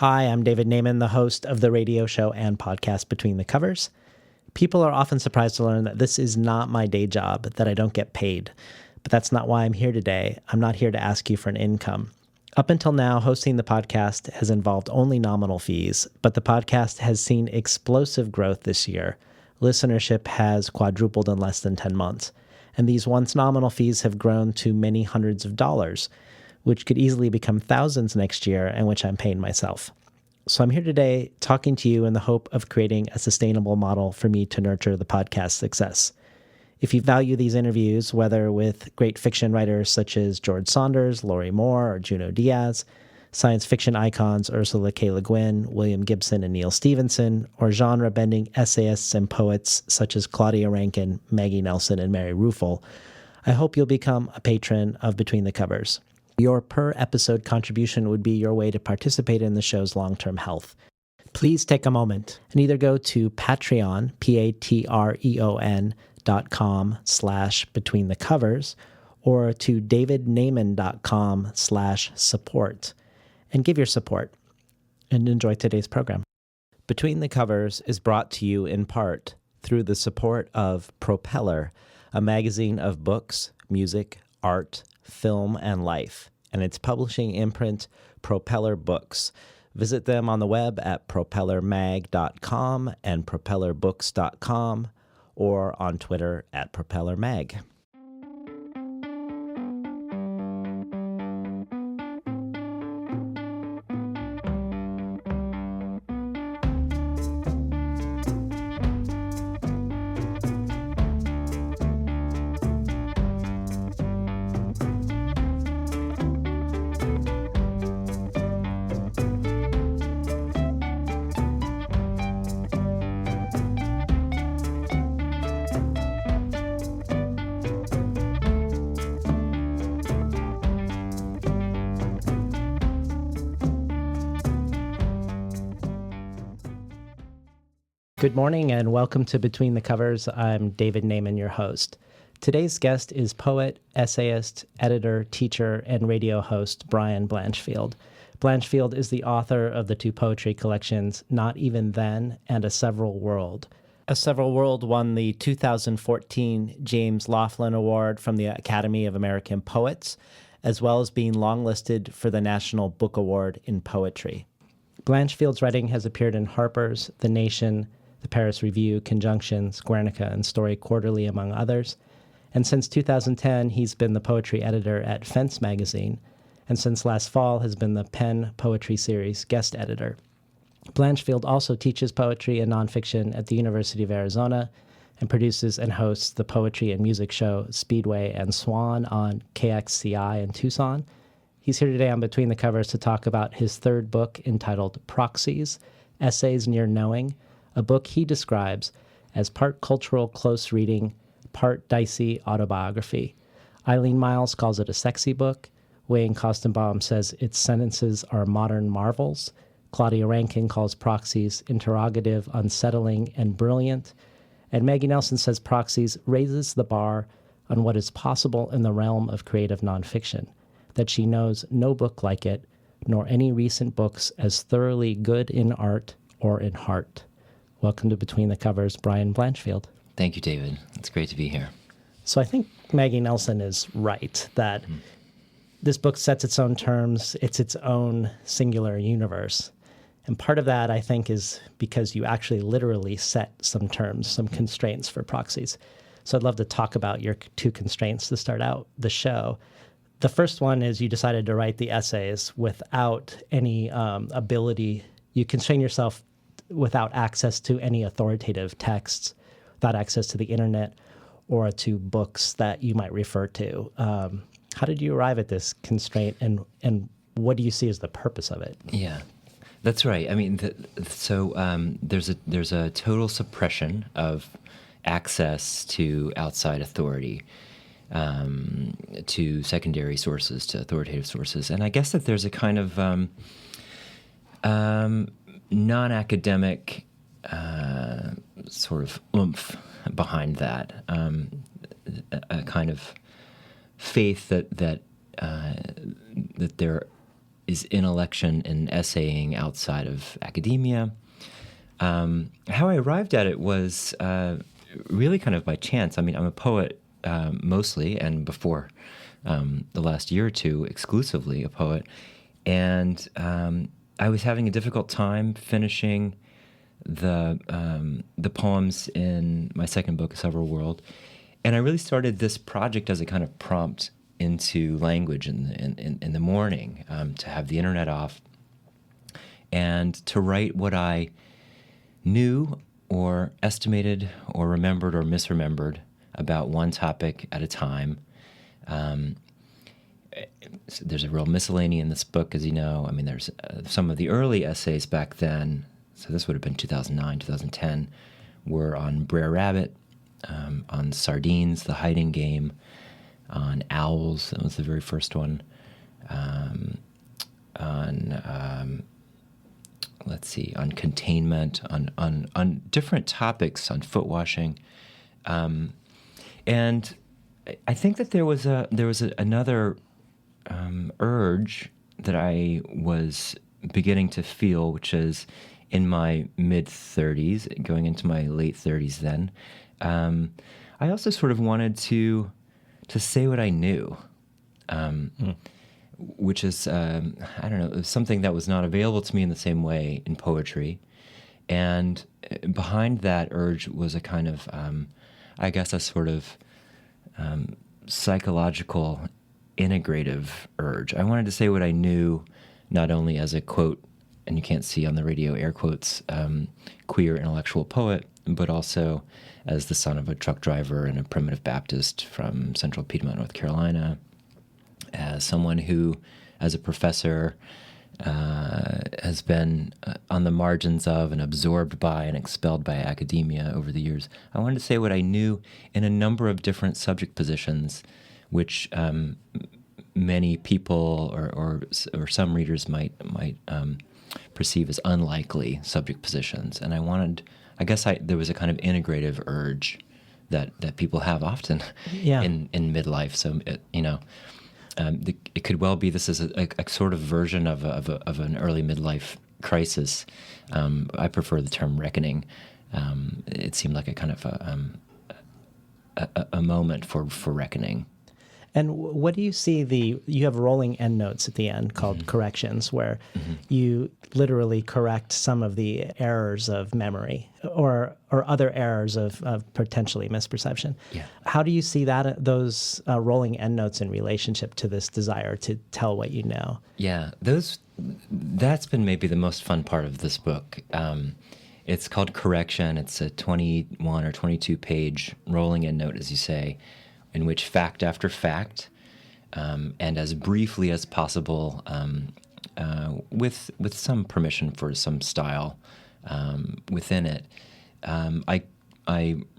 Hi, I'm David Naiman, the host of the radio show and podcast Between the Covers. People are often surprised to learn that this is not my day job, that I don't get paid. But that's not why I'm here today. I'm not here to ask you for an income. Up until now, hosting the podcast has involved only nominal fees, but the podcast has seen explosive growth this year. Listenership has quadrupled in less than 10 months, and these once nominal fees have grown to many hundreds of dollars, which could easily become thousands next year and which I'm paying myself. So I'm here today talking to you in the hope of creating a sustainable model for me to nurture the podcast success. If you value these interviews, whether with great fiction writers such as George Saunders, Laurie Moore, or Junot Diaz, science fiction icons Ursula K. Le Guin, William Gibson, and Neil Stephenson, or genre-bending essayists and poets such as Claudia Rankine, Maggie Nelson, and Mary Ruefle, I hope you'll become a patron of Between the Covers. Your per-episode contribution would be your way to participate in the show's long-term health. Please take a moment and either go to Patreon, patreon.com/betweenthecovers, or to davidnaiman.com/support, and give your support. And enjoy today's program. Between the Covers is brought to you in part through the support of Propeller, a magazine of books, music, art, film, and life, and its publishing imprint, Propeller Books. Visit them on the web at propellermag.com and propellerbooks.com, or on Twitter at propellermag. Good morning and welcome to Between the Covers. I'm David Naiman, your host. Today's guest is poet, essayist, editor, teacher, and radio host Brian Blanchfield. Blanchfield is the author of the two poetry collections, Not Even Then and A Several World. A Several World won the 2014 James Laughlin Award from the Academy of American Poets, as well as being longlisted for the National Book Award in Poetry. Blanchfield's writing has appeared in Harper's, The Nation, The Paris Review, Conjunctions, Guernica, and Story Quarterly, among others. And since 2010, he's been the poetry editor at Fence magazine, and since last fall has been the Penn Poetry Series guest editor. Blanchfield also teaches poetry and nonfiction at the University of Arizona and produces and hosts the poetry and music show Speedway and Swan on KXCI in Tucson. He's here today on Between the Covers to talk about his third book entitled Proxies, Essays Near Knowing, a book he describes as part cultural close reading, part dicey autobiography. Eileen Myles calls it a sexy book. Wayne Kostenbaum says its sentences are modern marvels. Claudia Rankine calls Proxies interrogative, unsettling, and brilliant. And Maggie Nelson says Proxies raises the bar on what is possible in the realm of creative nonfiction, that she knows no book like it, nor any recent books as thoroughly good in art or in heart. Welcome to Between the Covers, Brian Blanchfield. Thank you, David. It's great to be here. So I think Maggie Nelson is right that this book sets its own terms. It's its own singular universe. And part of that, I think, is because you actually literally set some terms, some constraints for Proxies. So I'd love to talk about your two constraints to start out the show. The first one is you decided to write the essays without any ability. You constrain yourself without access to any authoritative texts, without access to the internet or to books that you might refer to. How did you arrive at this constraint, and what do you see as the purpose of it? Yeah, that's right. I mean, there's a total suppression of access to outside authority, to secondary sources, to authoritative sources, and I guess that there's a kind of non-academic sort of oomph behind that, a kind of faith that there is intellection and essaying outside of academia. How I arrived at it was really kind of by chance. I mean, I'm a poet mostly, and before the last year or two, exclusively a poet. And I was having a difficult time finishing the poems in my second book, A Several World. And I really started this project as a kind of prompt into language in the morning, to have the internet off and to write what I knew or estimated or remembered or misremembered about one topic at a time. So there's a real miscellany in this book, as you know. I mean, there's some of the early essays back then, so this would have been 2009, 2010, were on Brer Rabbit, on sardines, the hiding game, on owls, that was the very first one, on containment, on different topics, on foot washing, and I think that there was another urge that I was beginning to feel, which is in my mid-30s, going into my late 30s then. I also sort of wanted to say what I knew, which is, I don't know, it was something that was not available to me in the same way in poetry. And behind that urge was a kind of, I guess, a sort of psychological, integrative urge. I wanted to say what I knew, not only as a quote, and you can't see on the radio air quotes, queer intellectual poet, but also as the son of a truck driver and a primitive Baptist from central Piedmont, North Carolina, as someone who, as a professor, has been on the margins of and absorbed by and expelled by academia over the years. I wanted to say what I knew in a number of different subject positions, which many people or some readers might perceive as unlikely subject positions. And I guess there was a kind of integrative urge that people have often in midlife. So it could well be this is a sort of version of an early midlife crisis. I prefer the term reckoning. It seemed like a kind of a moment for reckoning. And what do you see you have rolling endnotes at the end called corrections, where you literally correct some of the errors of memory or other errors of potentially misperception. Yeah. How do you see those rolling endnotes in relationship to this desire to tell what you know? Yeah, that's been maybe the most fun part of this book. It's called Correction. It's a 21 or 22 page rolling endnote, as you say, in which fact after fact, and as briefly as possible, with some permission for some style within it, I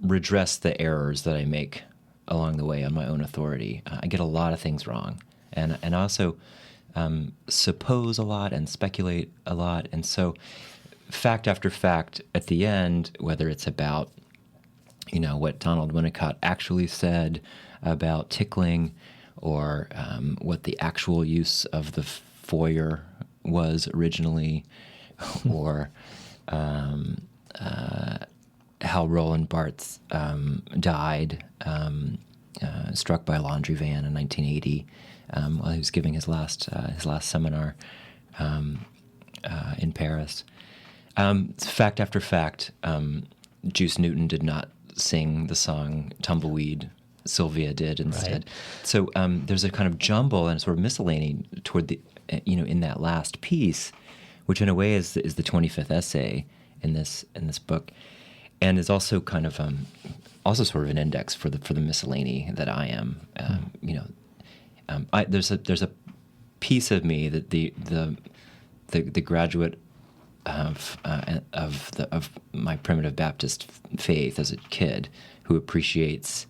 redress the errors that I make along the way on my own authority. I get a lot of things wrong, and I also suppose a lot and speculate a lot, and so fact after fact at the end, whether it's about what Donald Winnicott actually said about tickling, or what the actual use of the foyer was originally, or how Roland Barthes died, struck by a laundry van in 1980 while he was giving his last seminar in Paris. Fact after fact, Juice Newton did not sing the song Tumbleweed. Sylvia did instead. Right. So there's a kind of jumble and sort of miscellany toward the, in that last piece, which in a way is the 25th essay in this book, and is also kind of also sort of an index for the miscellany that I am. There's a piece of me that the graduate of my primitive Baptist faith as a kid who appreciates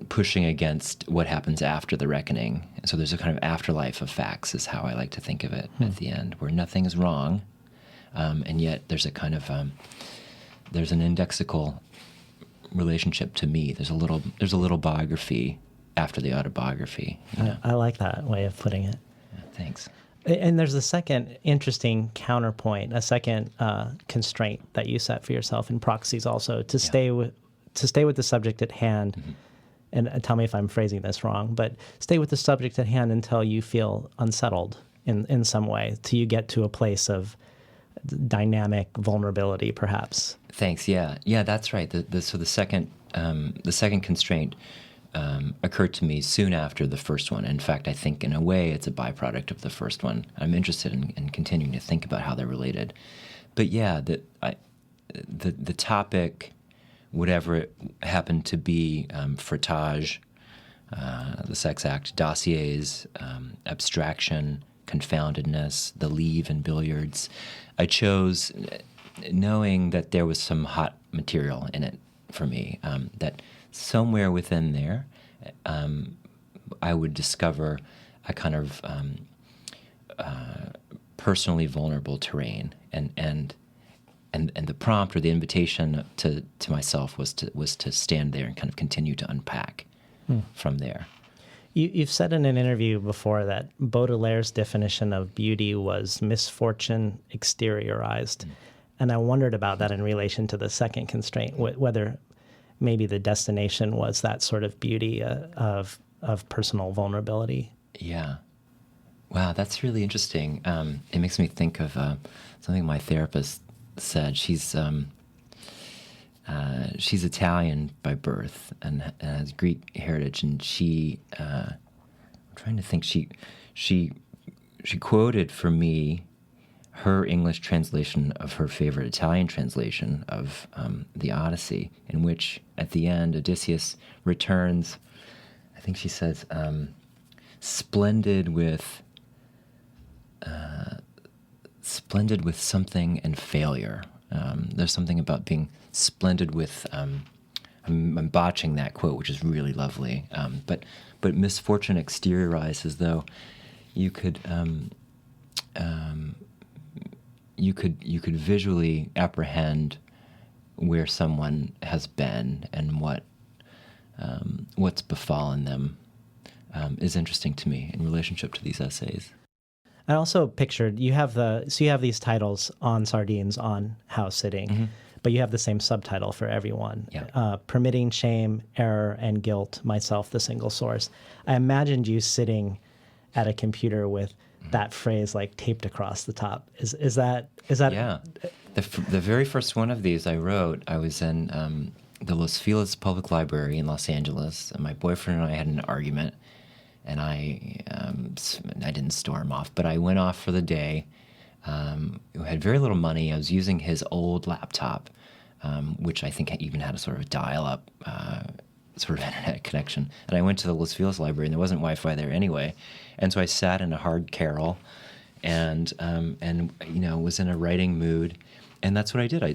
pushing against what happens after the reckoning. So there's a kind of afterlife of facts is how I like to think of it at the end, where nothing is wrong, and yet there's a kind of there's an indexical relationship to me. There's a little biography after the autobiography. I like that way of putting it. Yeah, thanks. And there's a second interesting counterpoint, a second constraint that you set for yourself in Proxies also, to stay with the subject at hand. Mm-hmm. And tell me if I'm phrasing this wrong, but stay with the subject at hand until you feel unsettled in some way, till you get to a place of dynamic vulnerability, perhaps. Thanks. Yeah, that's right. So the second constraint occurred to me soon after the first one. In fact, I think in a way it's a byproduct of the first one. I'm interested in continuing to think about how they're related. But yeah, the topic, whatever it happened to be, frottage, the sex act, dossiers, abstraction, confoundedness, the leave in billiards, I chose knowing that there was some hot material in it for me, that somewhere within there I would discover a kind of personally vulnerable terrain, and the prompt or the invitation to myself was to stand there and kind of continue to unpack from there. You've said in an interview before that Baudelaire's definition of beauty was misfortune exteriorized. And I wondered about that in relation to the second constraint, whether maybe the destination was that sort of beauty of personal vulnerability. Yeah. Wow, that's really interesting. It makes me think of something my therapist said. She's Italian by birth and has Greek heritage, and I'm trying to think. She quoted for me her English translation of her favorite Italian translation of the Odyssey, in which at the end Odysseus returns. I think she says, "Splendid with something and failure." There's something about being splendid with. I'm botching that quote, which is really lovely. But misfortune exteriorized, as though you could visually apprehend where someone has been and what's befallen them is interesting to me in relationship to these essays. I also pictured you have these titles on Sardines, on House Sitting, but you have the same subtitle for everyone. Yeah. Permitting shame, error, and guilt, myself the single source. I imagined you sitting at a computer with that phrase like taped across the top. Is that? Yeah. The very first one of these I wrote, I was in the Los Feliz Public Library in Los Angeles, and my boyfriend and I had an argument. And I didn't storm off, but I went off for the day. I had very little money. I was using his old laptop, which I think even had a sort of dial-up sort of internet connection. And I went to the Los Feliz Library, and there wasn't Wi-Fi there anyway. And so I sat in a hard carrel, and was in a writing mood. And that's what I did. I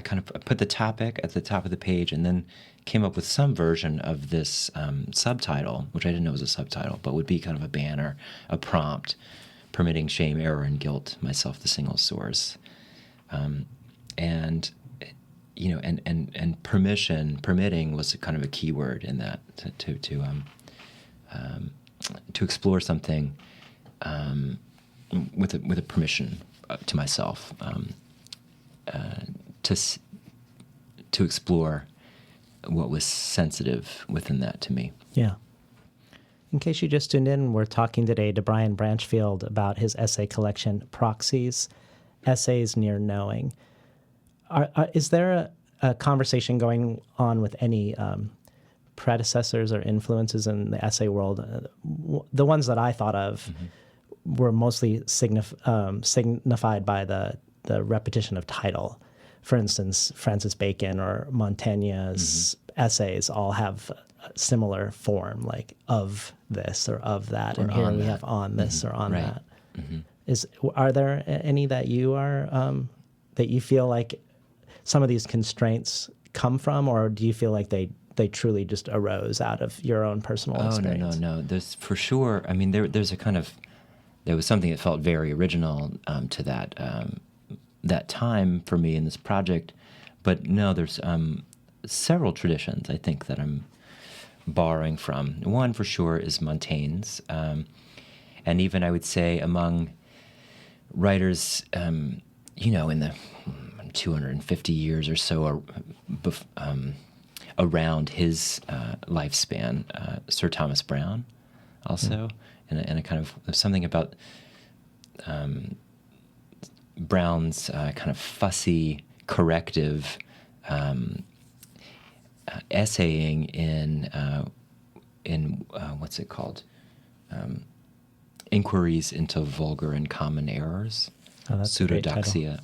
kind of put the topic at the top of the page, and then came up with some version of this subtitle, which I didn't know was a subtitle, but would be kind of a banner, a prompt, permitting shame, error, and guilt, myself the single source, and permitting was kind of a key word in that to explore something with a permission to myself, to explore what was sensitive within that to me. Yeah. In case you just tuned in, we're talking today to Brian Blanchfield about his essay collection, Proxies, Essays Near Knowing. Is there a conversation going on with any predecessors or influences in the essay world? The ones that I thought of were mostly signified by the repetition of title. For instance, Francis Bacon or Montaigne's essays all have a similar form, like of this or of that, and here we have on this or on that. Are there any that you are that you feel like some of these constraints come from, or do you feel like they truly just arose out of your own personal experience? No. There's for sure. I mean, there was something that felt very original to that time for me in this project, but no, there's several traditions I think that I'm borrowing from. One for sure is Montaigne's, and even I would say among writers, you know, in the 250 years or so around his lifespan, Sir Thomas Browne also, and a kind of something about Browne's kind of fussy, corrective essaying in what's it called? Inquiries into Vulgar and Common Errors. Oh, that's a great title.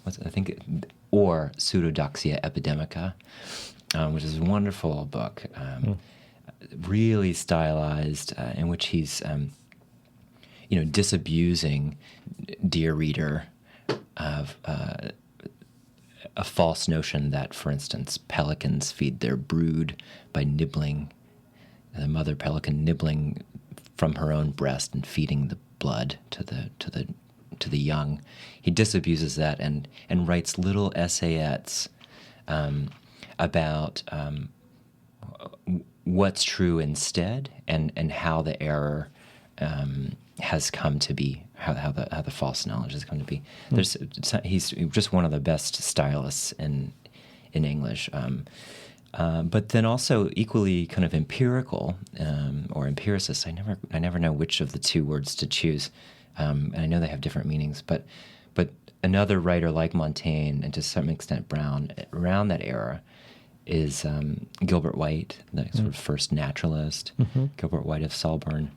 Or Pseudodoxia Epidemica, which is a wonderful book, really stylized, in which he's, disabusing, dear reader, of a false notion that, for instance, pelicans feed their brood by nibbling, the mother pelican nibbling from her own breast and feeding the blood to the young. He disabuses that and writes little essayettes about what's true instead, and how the error has come to be, how the false knowledge has come to be. He's just one of the best stylists in English, but then also equally kind of empirical, or empiricist. I never know which of the two words to choose, and I know they have different meanings. But another writer like Montaigne, and to some extent Browne, around that era, is Gilbert White, the sort of first naturalist, Gilbert White of Salburn.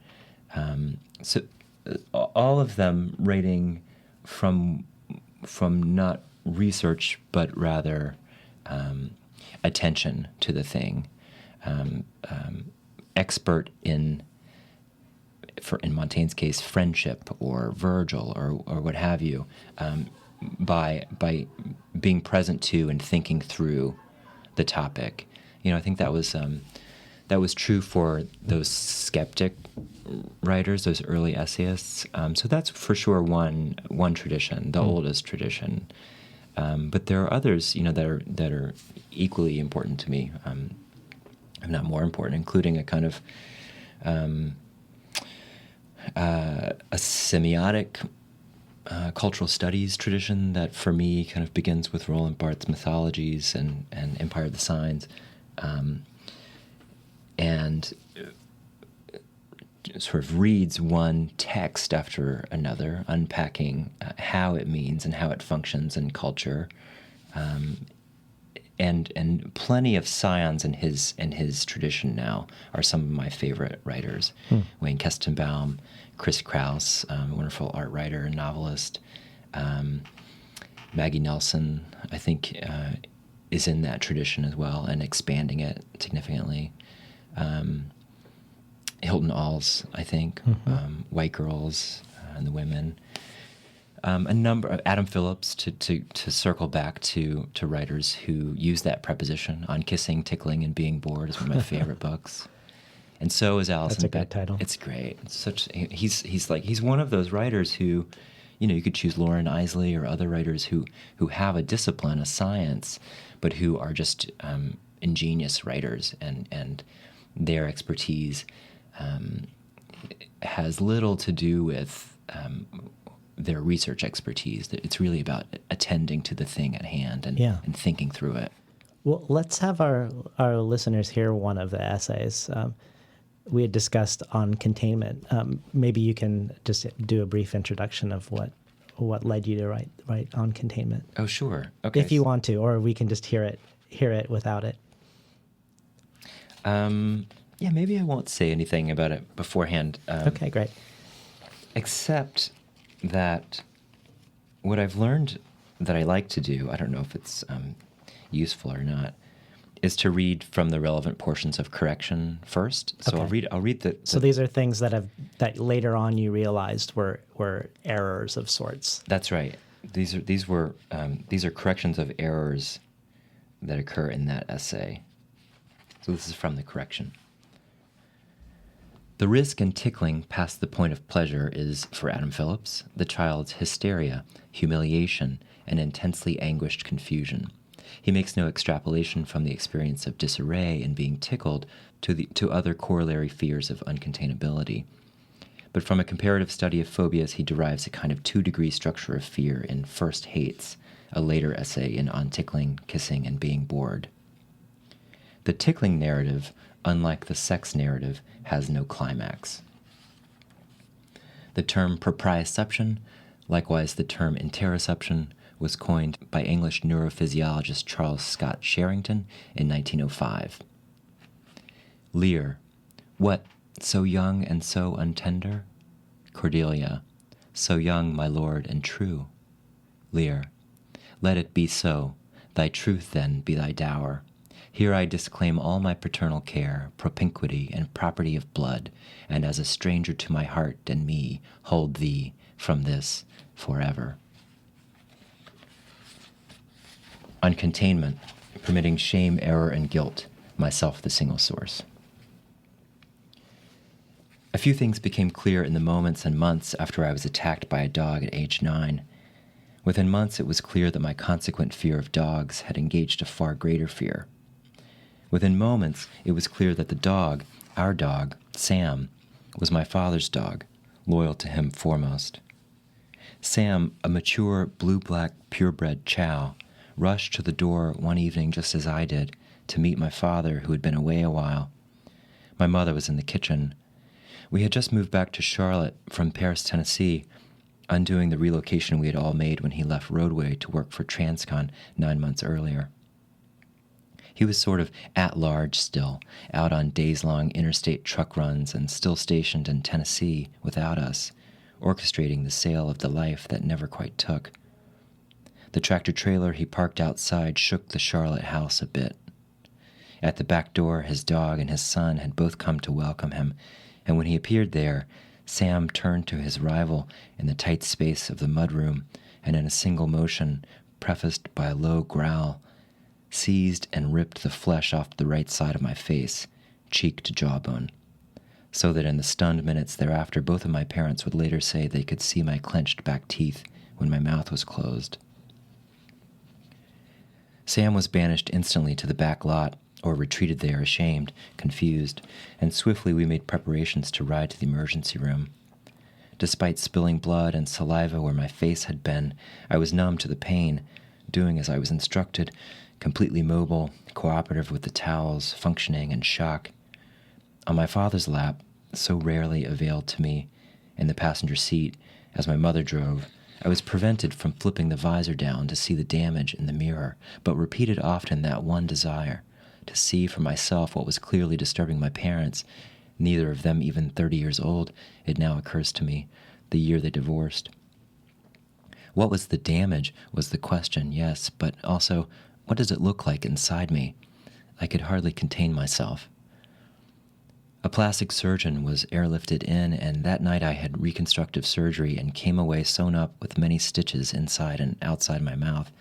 So all of them writing from not research, but rather attention to the thing, expert in Montaigne's case, friendship or Virgil or what have you, by being present to and thinking through the topic. I think that was true for those skeptic writers, those early essayists. So that's for sure one tradition, the oldest tradition. But there are others, that are equally important to me, if not more important, including a kind of a semiotic cultural studies tradition that, for me, kind of begins with Roland Barthes' mythologies and Empire of the Signs, and sort of reads one text after another, unpacking how it means and how it functions in culture, and plenty of scions in his tradition now are some of my favorite writers. Wayne Kestenbaum, Chris Kraus, a wonderful art writer and novelist. Maggie Nelson, I think, is in that tradition as well and expanding it significantly. Hilton Als, I think, White Girls and the Women. A number of Adam Phillips, to circle back to writers who use that preposition on kissing, tickling, and being bored, is one of my favorite books. And so is Alison. That's a great title. It's great. He's one of those writers who, you could choose Lauren Isley or other writers who have a discipline, a science, but who are just ingenious writers, and their expertise has little to do with their research expertise. It's really about attending to the thing at hand and thinking through it. Well, let's have our listeners hear one of the essays. We had discussed on containment. Maybe you can just do a brief introduction of what led you to write on containment. Oh, sure. Okay. If you want to, or we can just hear it without it. Yeah, maybe I won't say anything about it beforehand. Okay, great. Except that what I've learned that I like to do, I don't know if it's useful or not, is to read from the relevant portions of correction first. So Okay. I'll read the. So these are things that later on you realized were errors of sorts. That's right. These are corrections of errors that occur in that essay. So this is from the correction. The risk in tickling past the point of pleasure is, for Adam Phillips, the child's hysteria, humiliation, and intensely anguished confusion. He makes no extrapolation from the experience of disarray in being tickled to other corollary fears of uncontainability. But from a comparative study of phobias, he derives a kind of 2-degree structure of fear in First Hates, a later essay in On Tickling, Kissing, and Being Bored. The tickling narrative, unlike the sex narrative, has no climax. The term proprioception, likewise the term interoception, was coined by English neurophysiologist Charles Scott Sherrington in 1905. Lear, what, so young and so untender? Cordelia, so young, my lord, and true. Lear, let it be so, thy truth then be thy dower. Here I disclaim all my paternal care, propinquity, and property of blood, and as a stranger to my heart and me, hold thee from this forever. On containment, permitting shame, error, and guilt, myself the single source. A few things became clear in the moments and months after I was attacked by a dog at age 9. Within months, it was clear that my consequent fear of dogs had engaged a far greater fear. Within moments, it was clear that the dog, our dog, Sam, was my father's dog, loyal to him foremost. Sam, a mature, blue-black, purebred chow, rushed to the door one evening just as I did to meet my father, who had been away a while. My mother was in the kitchen. We had just moved back to Charlotte from Paris, Tennessee, undoing the relocation we had all made when he left Roadway to work for Transcon 9 months earlier. He was sort of at large still, out on days-long interstate truck runs and still stationed in Tennessee without us, orchestrating the sale of the life that never quite took. The tractor-trailer he parked outside shook the Charlotte house a bit. At the back door, his dog and his son had both come to welcome him, and when he appeared there, Sam turned to his rival in the tight space of the mudroom, and in a single motion, prefaced by a low growl, seized and ripped the flesh off the right side of my face, cheek to jawbone, so that in the stunned minutes thereafter both of my parents would later say they could see my clenched back teeth when my mouth was closed. Sam was banished instantly to the back lot, or retreated there ashamed, confused, and swiftly we made preparations to ride to the emergency room. Despite spilling blood and saliva where my face had been, I was numb to the pain, doing as I was instructed, completely mobile, cooperative with the towels, functioning in shock. On my father's lap, so rarely availed to me, in the passenger seat, as my mother drove, I was prevented from flipping the visor down to see the damage in the mirror, but repeated often that one desire, to see for myself what was clearly disturbing my parents, neither of them even 30 years old, it now occurs to me, the year they divorced. What was the damage was the question, yes, but also, what does it look like inside me? I could hardly contain myself. A plastic surgeon was airlifted in, and that night I had reconstructive surgery and came away sewn up with many stitches inside and outside my mouth.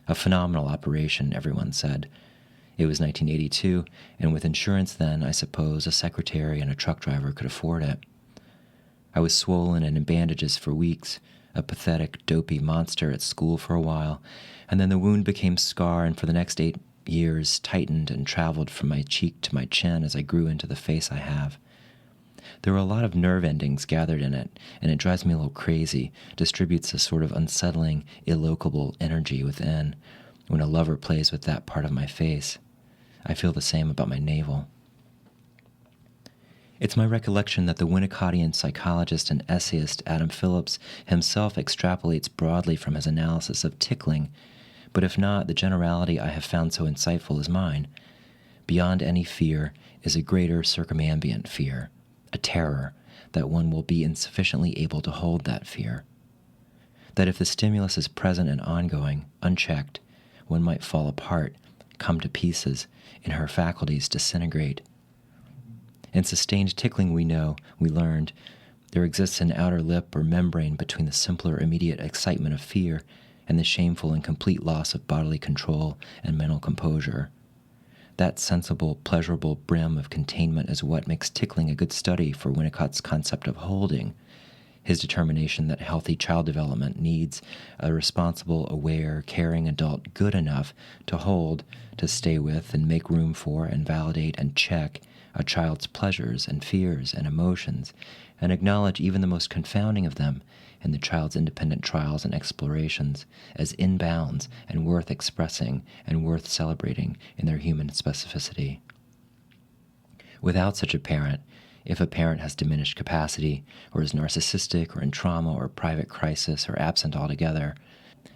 A phenomenal operation, everyone said. It was 1982, and with insurance then, I suppose a secretary and a truck driver could afford it. I was swollen and in bandages for weeks, a pathetic, dopey monster at school for a while, and then the wound became scar, and for the next 8 years tightened and traveled from my cheek to my chin as I grew into the face I have. There were a lot of nerve endings gathered in it, and it drives me a little crazy, distributes a sort of unsettling, illocable energy within when a lover plays with that part of my face. I feel the same about my navel. It's my recollection that the Winnicottian psychologist and essayist Adam Phillips himself extrapolates broadly from his analysis of tickling, but if not, the generality I have found so insightful is mine. Beyond any fear is a greater circumambient fear, a terror that one will be insufficiently able to hold that fear. That if the stimulus is present and ongoing, unchecked, one might fall apart, come to pieces, in her faculties disintegrate. In sustained tickling we learned, there exists an outer lip or membrane between the simpler immediate excitement of fear and the shameful and complete loss of bodily control and mental composure. That sensible, pleasurable brim of containment is what makes tickling a good study for Winnicott's concept of holding, his determination that healthy child development needs a responsible, aware, caring adult good enough to hold, to stay with, and make room for, and validate, and check a child's pleasures and fears and emotions, and acknowledge even the most confounding of them and the child's independent trials and explorations as in bounds and worth expressing and worth celebrating in their human specificity. Without such a parent, if a parent has diminished capacity or is narcissistic or in trauma or private crisis or absent altogether,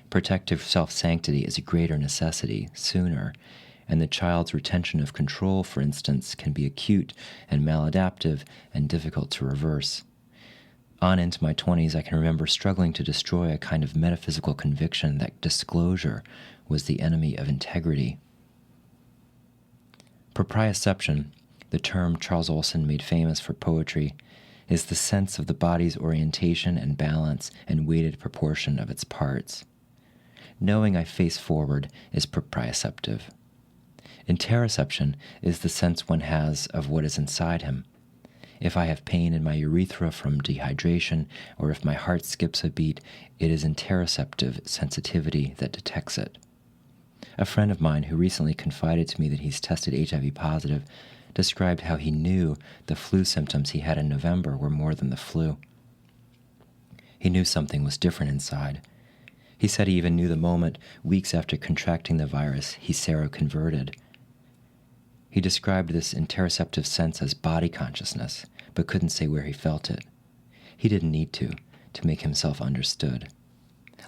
protective self-sanctity is a greater necessity sooner, and the child's retention of control, for instance, can be acute and maladaptive and difficult to reverse. On into my 20s, I can remember struggling to destroy a kind of metaphysical conviction that disclosure was the enemy of integrity. Proprioception, the term Charles Olson made famous for poetry, is the sense of the body's orientation and balance and weighted proportion of its parts. Knowing I face forward is proprioceptive. Interoception is the sense one has of what is inside him. If I have pain in my urethra from dehydration, or if my heart skips a beat, it is interoceptive sensitivity that detects it. A friend of mine who recently confided to me that he's tested HIV positive described how he knew the flu symptoms he had in November were more than the flu. He knew something was different inside. He said he even knew the moment, weeks after contracting the virus, he seroconverted. He described this interoceptive sense as body consciousness, but couldn't say where he felt it. He didn't need to make himself understood.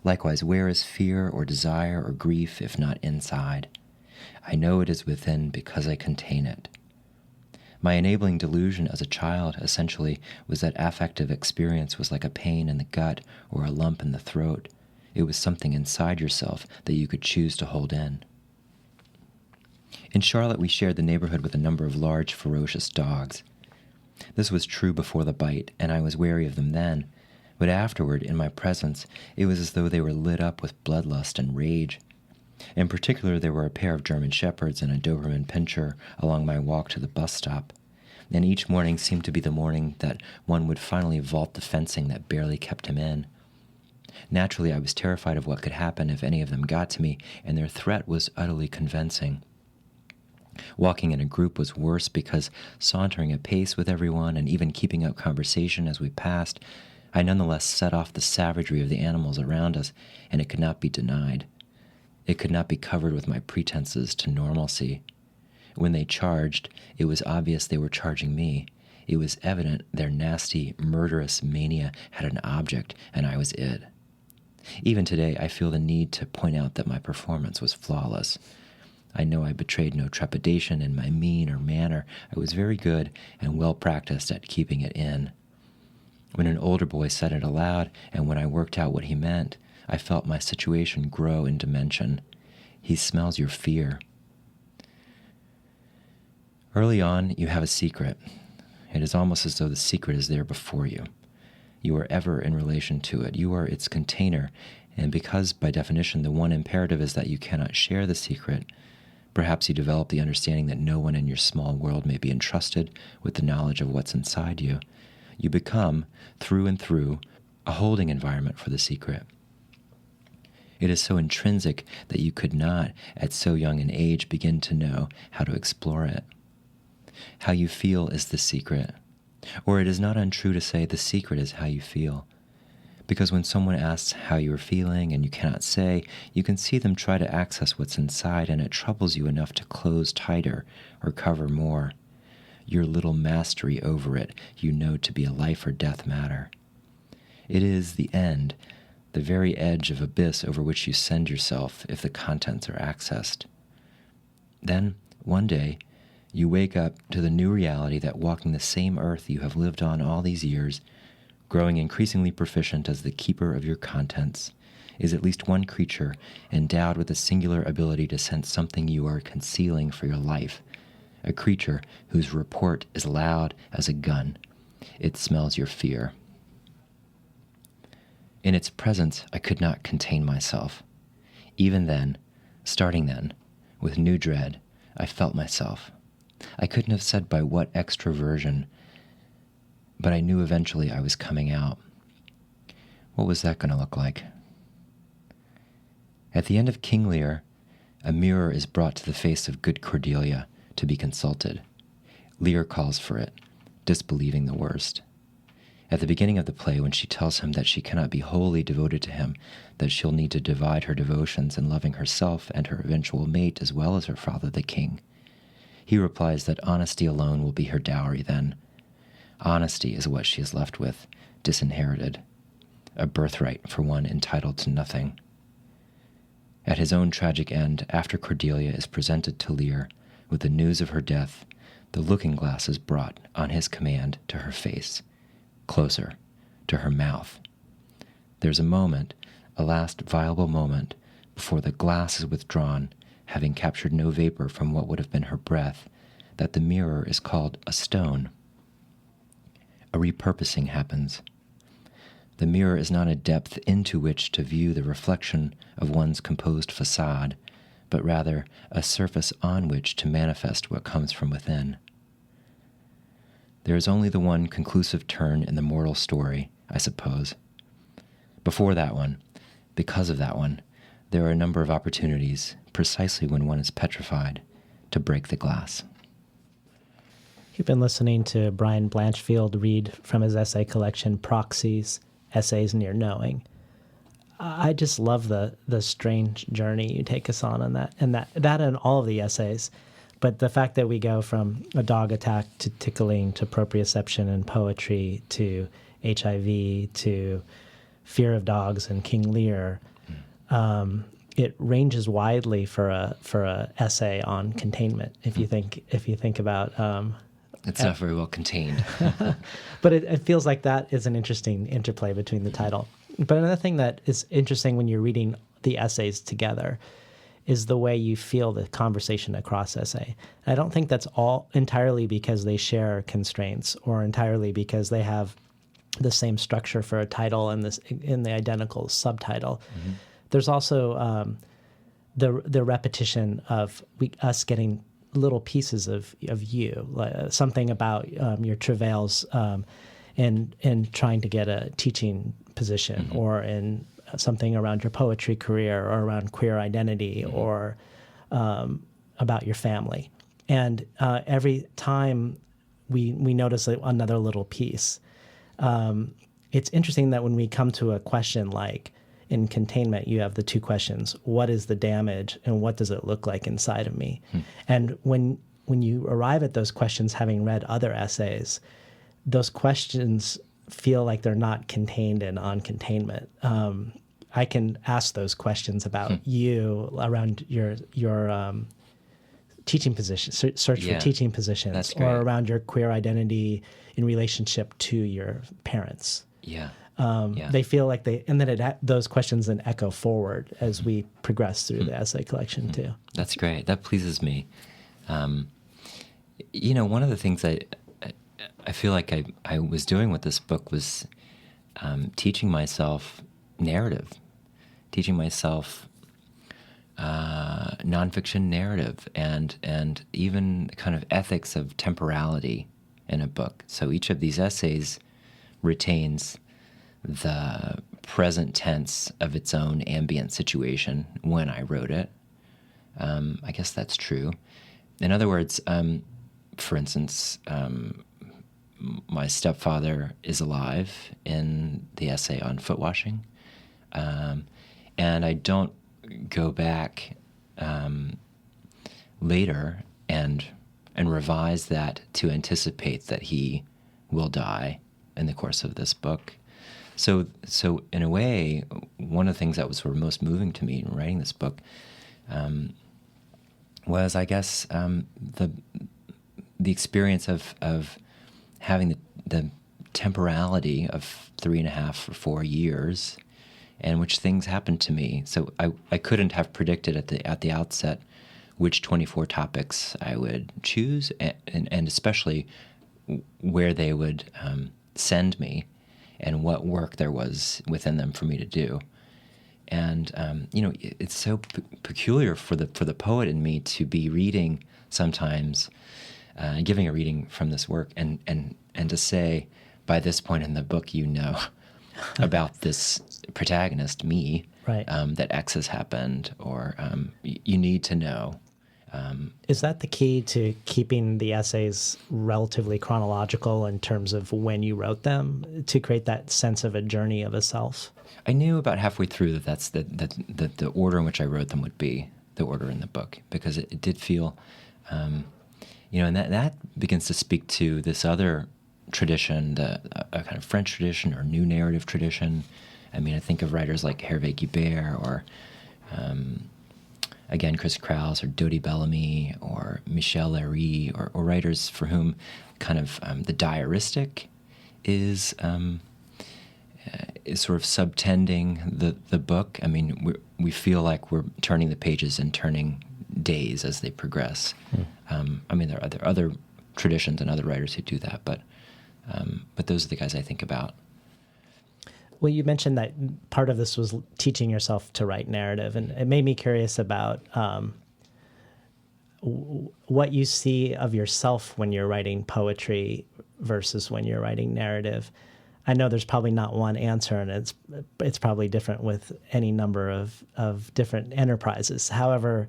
Likewise, where is fear or desire or grief if not inside? I know it is within because I contain it. My enabling delusion as a child, essentially, was that affective experience was like a pain in the gut or a lump in the throat. It was something inside yourself that you could choose to hold in. In Charlotte, we shared the neighborhood with a number of large, ferocious dogs. This was true before the bite, and I was wary of them then. But afterward, in my presence, it was as though they were lit up with bloodlust and rage. In particular, there were a pair of German shepherds and a Doberman pinscher along my walk to the bus stop. And each morning seemed to be the morning that one would finally vault the fencing that barely kept him in. Naturally, I was terrified of what could happen if any of them got to me, and their threat was utterly convincing. Walking in a group was worse because, sauntering a pace with everyone and even keeping up conversation as we passed, I nonetheless set off the savagery of the animals around us, and it could not be denied. It could not be covered with my pretenses to normalcy. When they charged, it was obvious they were charging me. It was evident their nasty, murderous mania had an object, and I was it. Even today, I feel the need to point out that my performance was flawless. I know I betrayed no trepidation in my mien or manner. I was very good and well practiced at keeping it in. When an older boy said it aloud, and when I worked out what he meant, I felt my situation grow in dimension. He smells your fear. Early on, you have a secret. It is almost as though the secret is there before you. You are ever in relation to it. You are its container, and because, by definition, the one imperative is that you cannot share the secret, perhaps you develop the understanding that no one in your small world may be entrusted with the knowledge of what's inside you. You become, through and through, a holding environment for the secret. It is so intrinsic that you could not, at so young an age, begin to know how to explore it. How you feel is the secret. Or it is not untrue to say the secret is how you feel. Because when someone asks how you are feeling and you cannot say, you can see them try to access what's inside, and it troubles you enough to close tighter or cover more. Your little mastery over it you know to be a life or death matter. It is the end, the very edge of abyss over which you send yourself if the contents are accessed. Then, one day, you wake up to the new reality that walking the same earth you have lived on all these years, growing increasingly proficient as the keeper of your contents, is at least one creature endowed with a singular ability to sense something you are concealing for your life, a creature whose report is loud as a gun. It smells your fear. In its presence, I could not contain myself. Even then, starting then, with new dread, I felt myself. I couldn't have said by what extroversion, but I knew eventually I was coming out. What was that going to look like? At the end of King Lear, a mirror is brought to the face of good Cordelia to be consulted. Lear calls for it, disbelieving the worst. At the beginning of the play, when she tells him that she cannot be wholly devoted to him, that she'll need to divide her devotions in loving herself and her eventual mate as well as her father the king, he replies that honesty alone will be her dowry then. Honesty is what she is left with, disinherited, a birthright for one entitled to nothing. At his own tragic end, after Cordelia is presented to Lear with the news of her death, the looking-glass is brought on his command to her face, closer, to her mouth. There's a moment, a last viable moment, before the glass is withdrawn, having captured no vapor from what would have been her breath, that the mirror is called a stone. A repurposing happens. The mirror is not a depth into which to view the reflection of one's composed facade, but rather a surface on which to manifest what comes from within. There is only the one conclusive turn in the mortal story, I suppose. Before that one, because of that one, there are a number of opportunities, precisely when one is petrified, to break the glass. You've been listening to Brian Blanchfield read from his essay collection, Proxies, Essays Near Knowing. I just love the strange journey you take us on that and all of the essays. But the fact that we go from a dog attack to tickling to proprioception and poetry to HIV to fear of dogs and King Lear, it ranges widely for a essay on containment. If you think about it's not very well contained. But it feels like that is an interesting interplay between the title. But another thing that is interesting when you're reading the essays together is the way you feel the conversation across essay. I don't think that's all entirely because they share constraints or entirely because they have the same structure for a title and in the identical subtitle. Mm-hmm. There's also the repetition of us getting little pieces of you, something about your travails in trying to get a teaching position, mm-hmm. or in something around your poetry career or around queer identity, mm-hmm. or about your family. And every time we notice another little piece. It's interesting that when we come to a question like in containment, you have the two questions: what is the damage and what does it look like inside of me? And when you arrive at those questions, having read other essays, those questions feel like they're not contained in on containment. I can ask those questions about you around your teaching position, search for teaching positions, or around your queer identity in relationship to your parents. They feel like and then those questions then echo forward as mm-hmm. we progress through mm-hmm. the essay collection mm-hmm. too. That's great. That pleases me. One of the things I feel like I was doing with this book was teaching myself narrative, teaching myself nonfiction narrative, and even kind of ethics of temporality in a book. So each of these essays retains the present tense of its own ambient situation when I wrote it. I guess that's true. In other words, for instance, my stepfather is alive in the essay on foot washing, and I don't go back later and revise that to anticipate that he will die in the course of this book. So in a way, one of the things that was sort of most moving to me in writing this book was, I guess, the experience of having the temporality of 3.5 or 4 years in which things happened to me. So I couldn't have predicted at the outset which 24 topics I would choose, and especially where they would send me and what work there was within them for me to do. And it's so peculiar for the poet in me to be reading sometimes, giving a reading from this work, and to say, by this point in the book, about this protagonist, me, right. That X has happened, or you need to know Is that the key to keeping the essays relatively chronological in terms of when you wrote them, to create that sense of a journey of a self? I knew about halfway through that the order in which I wrote them would be the order in the book, because it did feel, and that begins to speak to this other tradition, a kind of French tradition or new narrative tradition. I mean, I think of writers like Hervé Guibert or, again, Chris Kraus or Dodi Bellamy or Michel Léry, or writers for whom kind of the diaristic is sort of subtending the book. I mean, we feel like we're turning the pages and turning days as they progress. I mean, there are other traditions and other writers who do that, but those are the guys I think about. Well, you mentioned that part of this was teaching yourself to write narrative, and it made me curious about what you see of yourself when you're writing poetry versus when you're writing narrative. I know there's probably not one answer, and it's probably different with any number of different enterprises. However,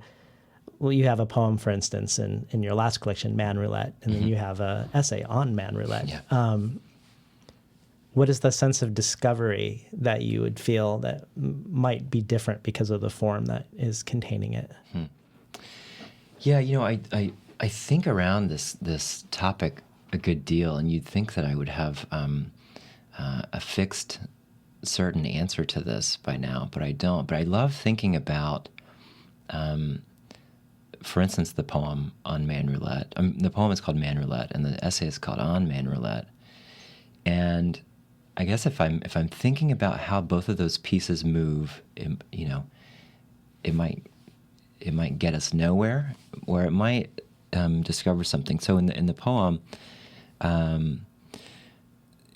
well, you have a poem, for instance, in your last collection, Man Roulette, and then you have an essay on Man Roulette. Yeah. What is the sense of discovery that you would feel that might be different because of the form that is containing it? Yeah, I think around this topic a good deal, and you'd think that I would have a fixed, certain answer to this by now, but I don't. But I love thinking about, for instance, the poem on Man Roulette. The poem is called Man Roulette, and the essay is called On Man Roulette. And I guess if I'm thinking about how both of those pieces move, it might get us nowhere, or it might discover something. So in the poem,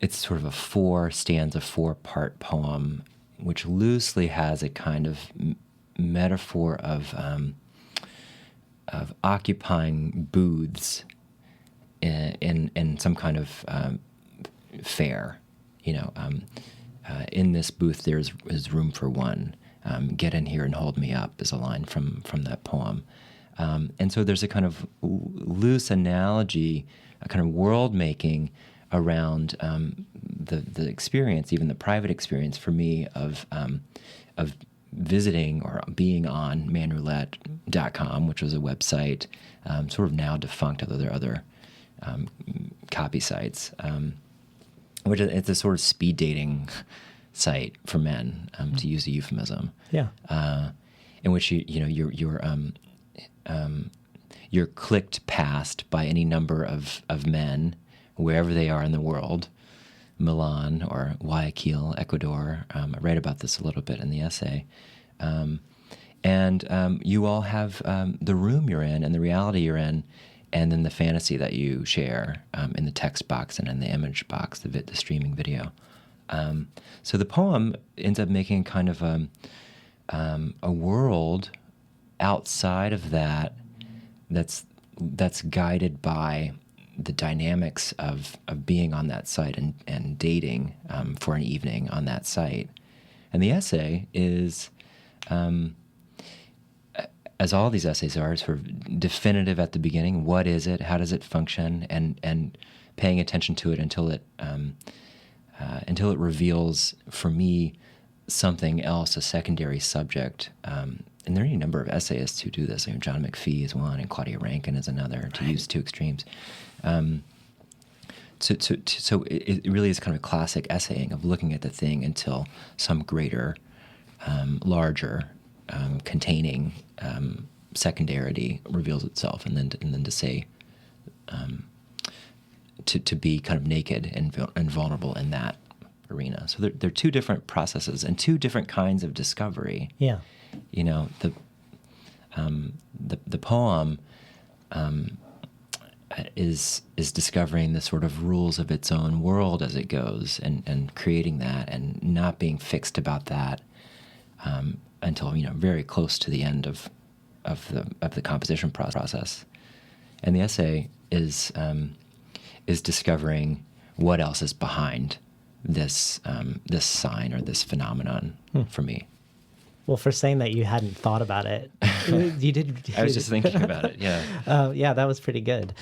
it's sort of a 4-part poem, which loosely has a kind of metaphor of occupying booths in some kind of fair. In this booth there's room for one. Get in here and hold me up is a line from that poem. And so there's a kind of loose analogy, a kind of world making around the experience, even the private experience for me of visiting or being on manroulette.com, which was a website sort of now defunct, although there are other copy sites, which it's a sort of speed dating site for men, to use a euphemism. Yeah. In which you're clicked past by any number of men, wherever they are in the world, Milan or Guayaquil, Ecuador. I write about this a little bit in the essay. And you all have the room you're in and the reality you're in, and then the fantasy that you share in the text box and in the image box, the streaming video. So the poem ends up making kind of a world outside of that's guided by the dynamics of being on that site and dating for an evening on that site. And the essay is, as all these essays are, sort of definitive at the beginning. What is it? How does it function? And paying attention to it until it reveals for me something else, a secondary subject. And there are any number of essayists who do this. John McPhee is one, and Claudia Rankine is another, to use two extremes. So it really is kind of a classic essaying of looking at the thing until some greater, larger, containing secondarity reveals itself, and then to say, to be kind of naked and vulnerable in that arena. So they're two different processes and two different kinds of discovery. Yeah. The poem is discovering the sort of rules of its own world as it goes, and creating that, and not being fixed about that until very close to the end of the composition process. And the essay is discovering what else is behind this sign or this phenomenon for me. Well, for saying that you hadn't thought about it You did. I was just thinking about it. Yeah. Yeah, that was pretty good.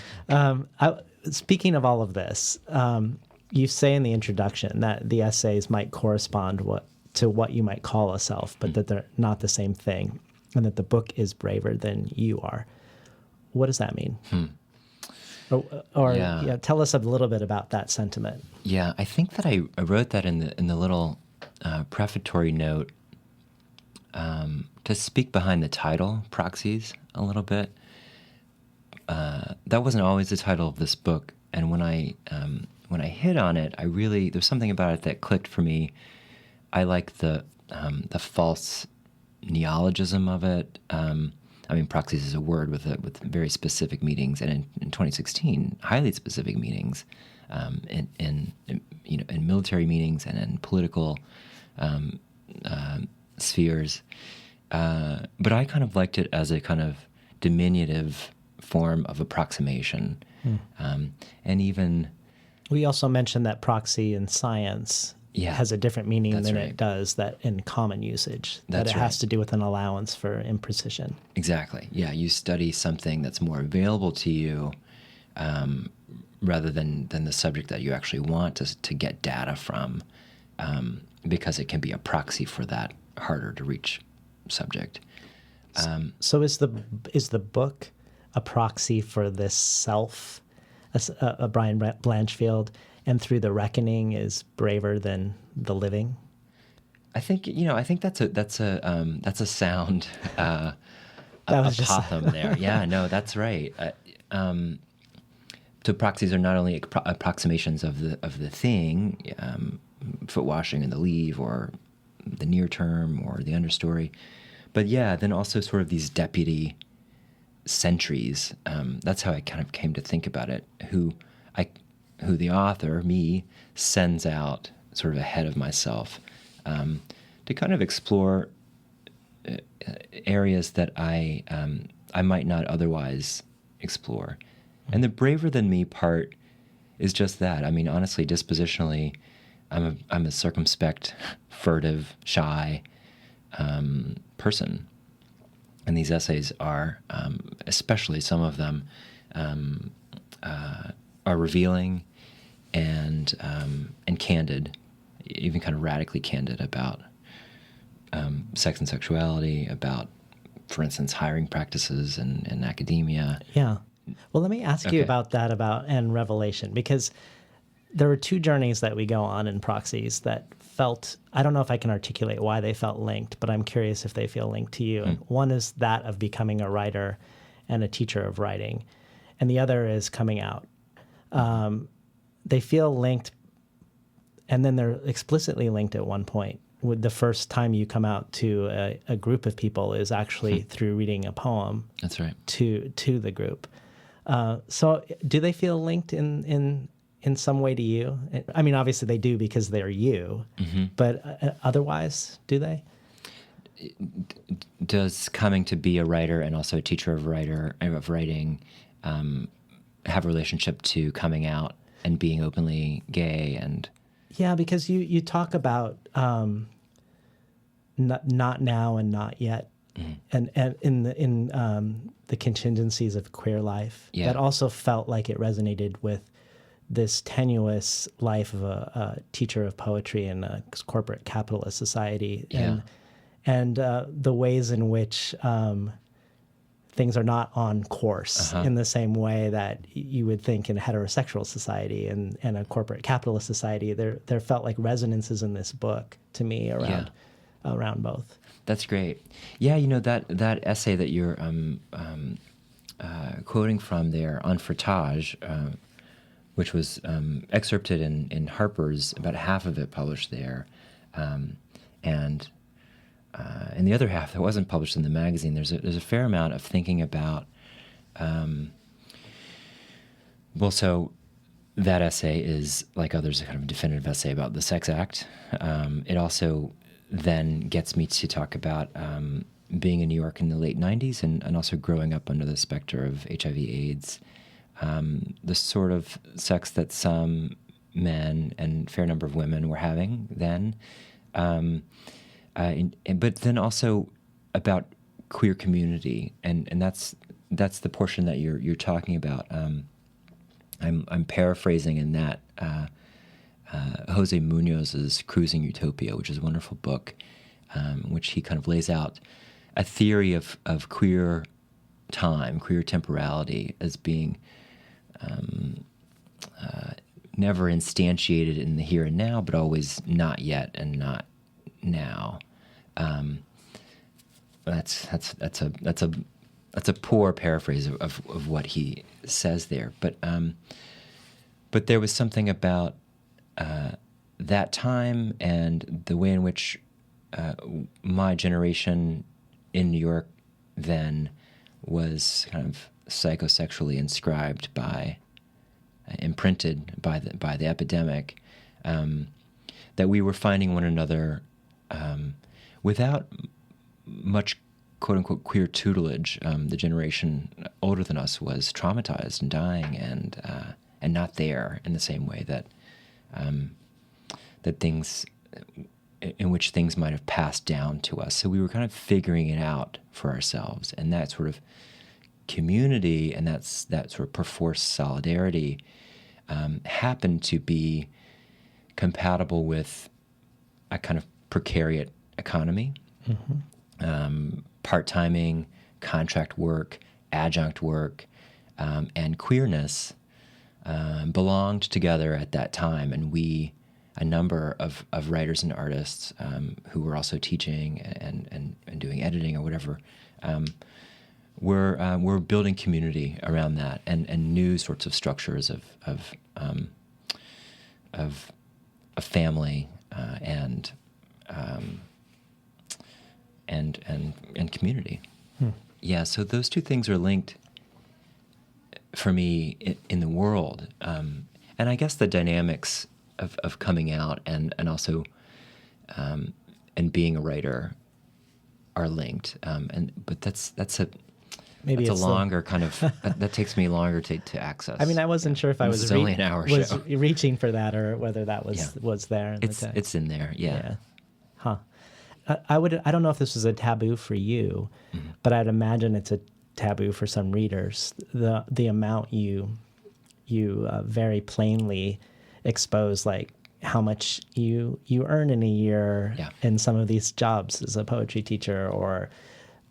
Speaking of all of this, you say in the introduction that the essays might correspond to what you might call a self, but that they're not the same thing, and that the book is braver than you are. What does that mean? Or tell us a little bit about that sentiment. Yeah, I think that I wrote that in the little prefatory note to speak behind the title, Proxies, a little bit. That wasn't always the title of this book, and when I hit on it, there's something about it that clicked for me. I like the false neologism of it. Proxies is a word with very specific meanings, and in 2016, highly specific meanings, in military meanings and in political spheres. But I kind of liked it as a kind of diminutive form of approximation, and even we also mentioned that proxy in science has a different meaning than it does that in common usage. That it has to do with an allowance for imprecision. Exactly. Yeah, you study something that's more available to you, rather than the subject that you actually want to get data from, because it can be a proxy for that harder to reach subject. So is the book a proxy for this self, a Brian Blanchfield, and through the reckoning is braver than the living? I think that's a sound apothegm there. Yeah, no, that's right. So proxies are not only approximations of the thing, foot washing in the leave, or the near term, or the understory, but then also sort of these deputy sentries. That's how I kind of came to think about it. Who the author, me, sends out sort of ahead of myself, to kind of explore areas that I might not otherwise explore. And the braver than me part is just that. I mean, honestly, dispositionally, I'm a circumspect, furtive, shy person. And these essays are, especially some of them, are revealing and candid, even kind of radically candid about sex and sexuality, about, for instance, hiring practices in academia. Yeah. Well, let me ask you about that, and revelation, because there were two journeys that we go on in Proxies that felt, I don't know if I can articulate why they felt linked, but I'm curious if they feel linked to you. And one is that of becoming a writer and a teacher of writing, and the other is coming out. They feel linked, and then they're explicitly linked at one point. With the first time you come out to a group of people is actually through reading a poem. That's right. To the group. So do they feel linked in some way to you? I mean, obviously they do because they're you, but otherwise, do they? Does coming to be a writer and also a teacher of writing have a relationship to coming out and being openly gay? And yeah, because you talk about not now and not yet, and in the contingencies of queer life, that also felt like it resonated with this tenuous life of a teacher of poetry in a corporate capitalist society, and the ways in which things are not on course in the same way that you would think in a heterosexual society and a corporate capitalist society. There felt like resonances in this book to me around both. That's great. Yeah, that essay that you're quoting from there on frottage, which was excerpted in Harper's, about half of it published there, and the other half that wasn't published in the magazine. There's a fair amount of thinking about. So that essay is, like others, a kind of definitive essay about the sex act. It also then gets me to talk about being in New York in the late 90s and also growing up under the specter of HIV/AIDS, the sort of sex that some men and a fair number of women were having then. But then also about queer community, and that's the portion that you're talking about. I'm paraphrasing in that Jose Munoz's Cruising Utopia, which is a wonderful book, which he kind of lays out a theory of queer time, queer temporality, as being never instantiated in the here and now, but always not yet and not now. That's a poor paraphrase of what he says there, but there was something about that time and the way in which my generation in New York then was kind of psychosexually imprinted by the epidemic, that we were finding one another without much quote-unquote queer tutelage. The generation older than us was traumatized and dying and not there in the same way that things in which things might have passed down to us. So we were kind of figuring it out for ourselves, and that sort of community and that sort of perforce solidarity happened to be compatible with a kind of precariat economy, part-timing, contract work, adjunct work, and queerness belonged together at that time. And a number of writers and artists who were also teaching and doing editing or whatever, we're building community around that and new sorts of structures of a family and community. Yeah, so those two things are linked for me in the world, and I guess the dynamics of coming out and also and being a writer are linked, but that's a longer kind of that takes me longer to access. I mean, I wasn't sure if I was only an hour show. Reaching for that or whether that was there in the text. It's in there, yeah. Huh. I don't know if this was a taboo for you, but I'd imagine it's a taboo for some readers. The amount you very plainly expose, like how much you earn in a year in some of these jobs as a poetry teacher, or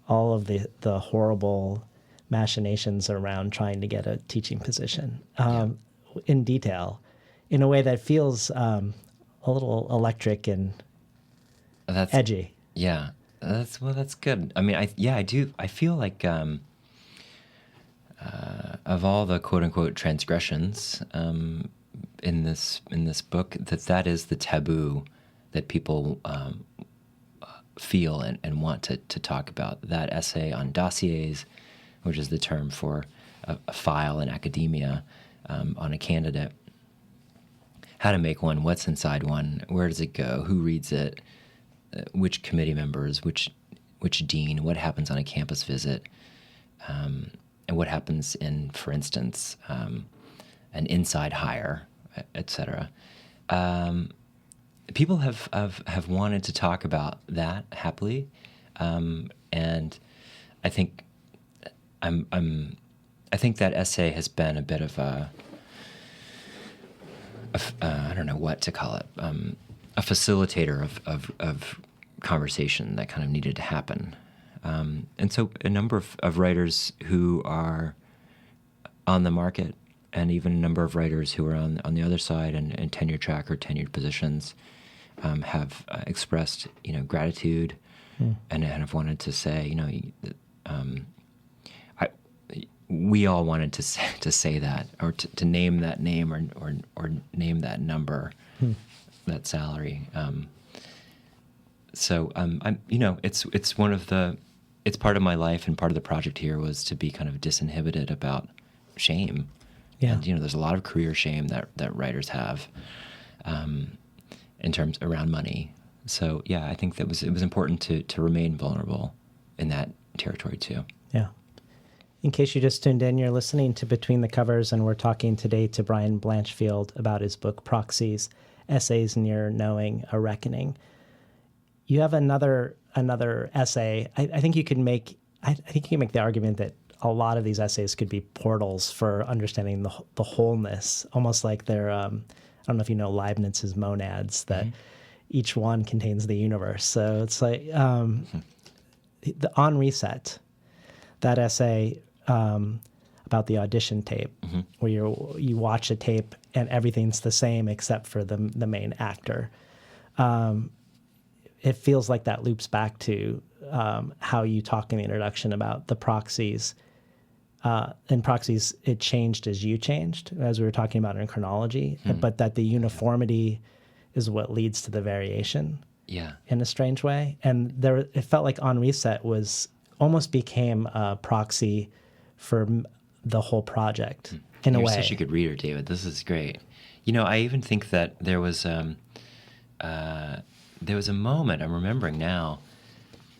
all of the horrible machinations around trying to get a teaching position in detail, in a way that feels a little electric and edgy. Yeah, that's good. I mean, I do. I feel like of all the quote unquote transgressions in this book, that is the taboo that people feel and want to talk about. That essay on dossiers, which is the term for a file in academia on a candidate, how to make one, what's inside one, where does it go, who reads it, which committee members, which dean, what happens on a campus visit, and what happens in, for instance, an inside hire, etc. People have wanted to talk about that happily, and I think I think that essay has been a bit of I don't know what to call it, a facilitator of conversation that kind of needed to happen. And so a number of writers who are on the market, and even a number of writers who are on the other side and tenure track or tenured positions, have expressed, gratitude and have wanted to say, we all wanted to say that, or to name that name or name that number, that salary. So it's one of it's part of my life, and part of the project here was to be kind of disinhibited about shame. Yeah. And there's a lot of career shame that writers have, in terms around money. So yeah, I think it was important to remain vulnerable in that territory too. Yeah. In case you just tuned in, you're listening to Between the Covers, and we're talking today to Brian Blanchfield about his book Proxies, Essays Near Knowing a Reckoning. You have another essay. I think you could make I think you can make the argument that a lot of these essays could be portals for understanding the wholeness, almost like they're, I don't know if you know Leibniz's monads, that each one contains the universe. So it's like the On Reset, that essay about the audition tape, where you watch a tape and everything's the same except for the main actor. It feels like that loops back to how you talk in the introduction about the proxies. In proxies, it changed as you changed, as we were talking about in chronology, but that the uniformity is what leads to the variation. Yeah. In a strange way. And it felt like On Reset almost became a proxy for the whole project in a way. You're such a good reader, David. This is great. I even think that there was a moment, I'm remembering now,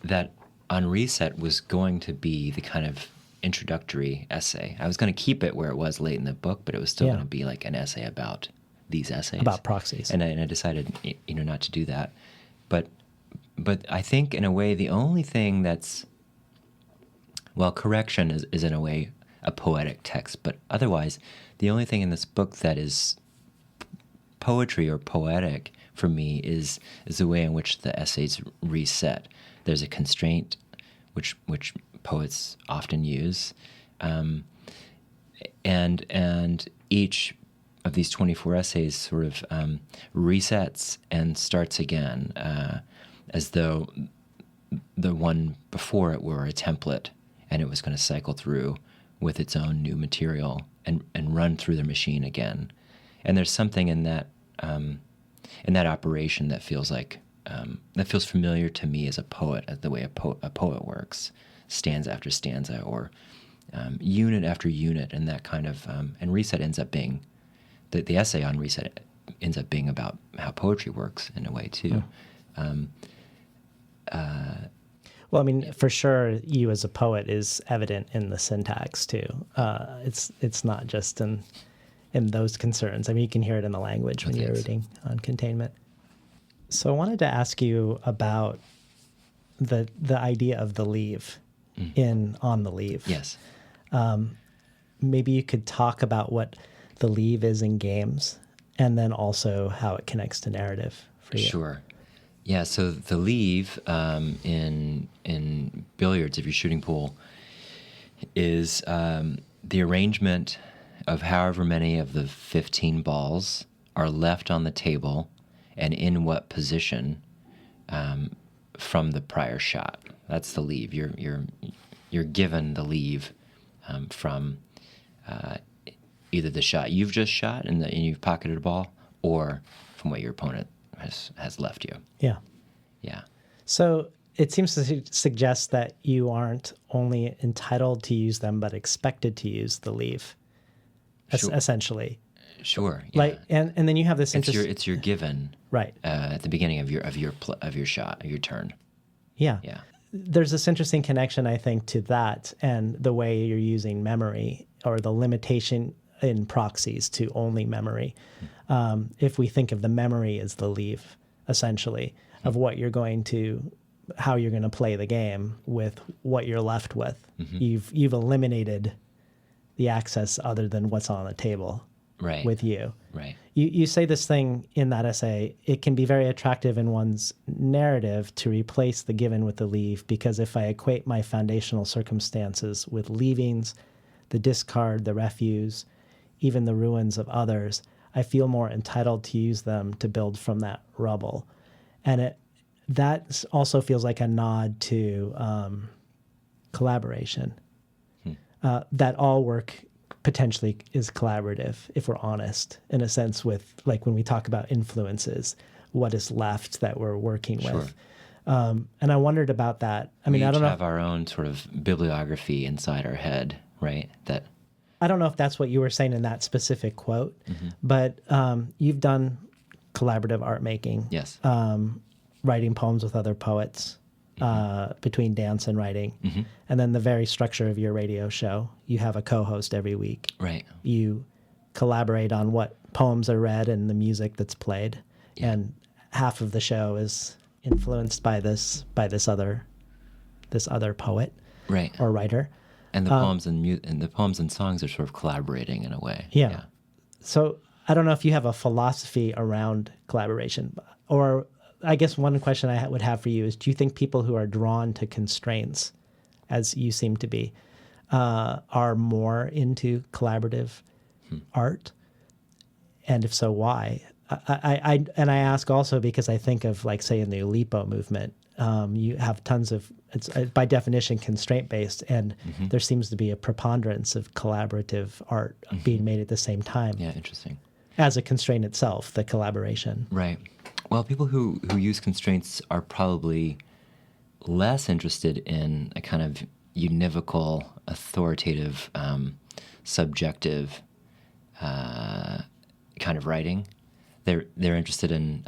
that On Reset was going to be the kind of introductory essay. I was going to keep it where it was late in the book, but it was still going to be like an essay about these essays. About proxies. And I decided, not to do that. But I think in a way the only thing that's, well, correction is in a way a poetic text, but otherwise the only thing in this book that is poetry or poetic for me is the way in which the essays reset. There's a constraint which poets often use, and each of these 24 essays sort of resets and starts again, as though the one before it were a template, and it was going to cycle through with its own new material and run through the machine again. And there's something in that operation that feels like that feels familiar to me as a poet, as the way a poet works, stanza after stanza, or unit after unit, and that kind of and Reset ends up being the essay on Reset ends up being about how poetry works in a way too. Well, I mean, for sure, you as a poet is evident in the syntax too. It's not just in those concerns. I mean, you can hear it in the language when you're reading on containment. So I wanted to ask you about the idea of the leave on the leave. Yes. Maybe you could talk about what the leave is in games, and then also how it connects to narrative for you. Sure. Yeah, so the leave in billiards, if you're shooting pool, is the arrangement of however many of the 15 balls are left on the table and in what position from the prior shot. That's the leave. You're given the leave from either the shot you've just shot and you've pocketed a ball, or from what your opponent has left you. Yeah. Yeah. So it seems to suggest that you aren't only entitled to use them, but expected to use the leave, essentially. Sure. Yeah. Like, and then you have this interest. It's your given right at the beginning of your shot, of your turn. Yeah. Yeah. There's this interesting connection, I think, to that and the way you're using memory, or the limitation in proxies to only memory. If we think of the memory as the leave, essentially, of how you're going to play the game with what you're left with. You've eliminated the access other than what's on the table with you. Right. You say this thing in that essay, it can be very attractive in one's narrative to replace the given with the leave, because if I equate my foundational circumstances with leavings, the discard, the refuse, even the ruins of others, I feel more entitled to use them to build from that rubble. And that also feels like a nod to collaboration. That all work potentially is collaborative, if we're honest, in a sense, with, like, when we talk about influences, what is left that we're working with. And I wondered about that. I mean, I don't know. We each have our own sort of bibliography inside our head, right? I don't know if that's what you were saying in that specific quote, but you've done collaborative art making. Yes. Writing poems with other poets, between dance and writing. And then the very structure of your radio show, you have a co-host every week. Right. You collaborate on what poems are read and the music that's played. Yeah. And half of the show is influenced by this other poet. Right. or writer. And the poems and the poems and songs are sort of collaborating in a way. Yeah. So I don't know if you have a philosophy around collaboration, or I guess one question I would have for you is, do you think people who are drawn to constraints, as you seem to be, are more into collaborative art? And if so, why? I ask also because I think of, like, say, in the Oulipo movement, you have tons of, it's by definition constraint-based, and there seems to be a preponderance of collaborative art being made at the same time. Yeah, interesting. As a constraint itself, the collaboration. Right. Well, people who use constraints are probably less interested in a kind of univocal, authoritative, subjective kind of writing. They're interested in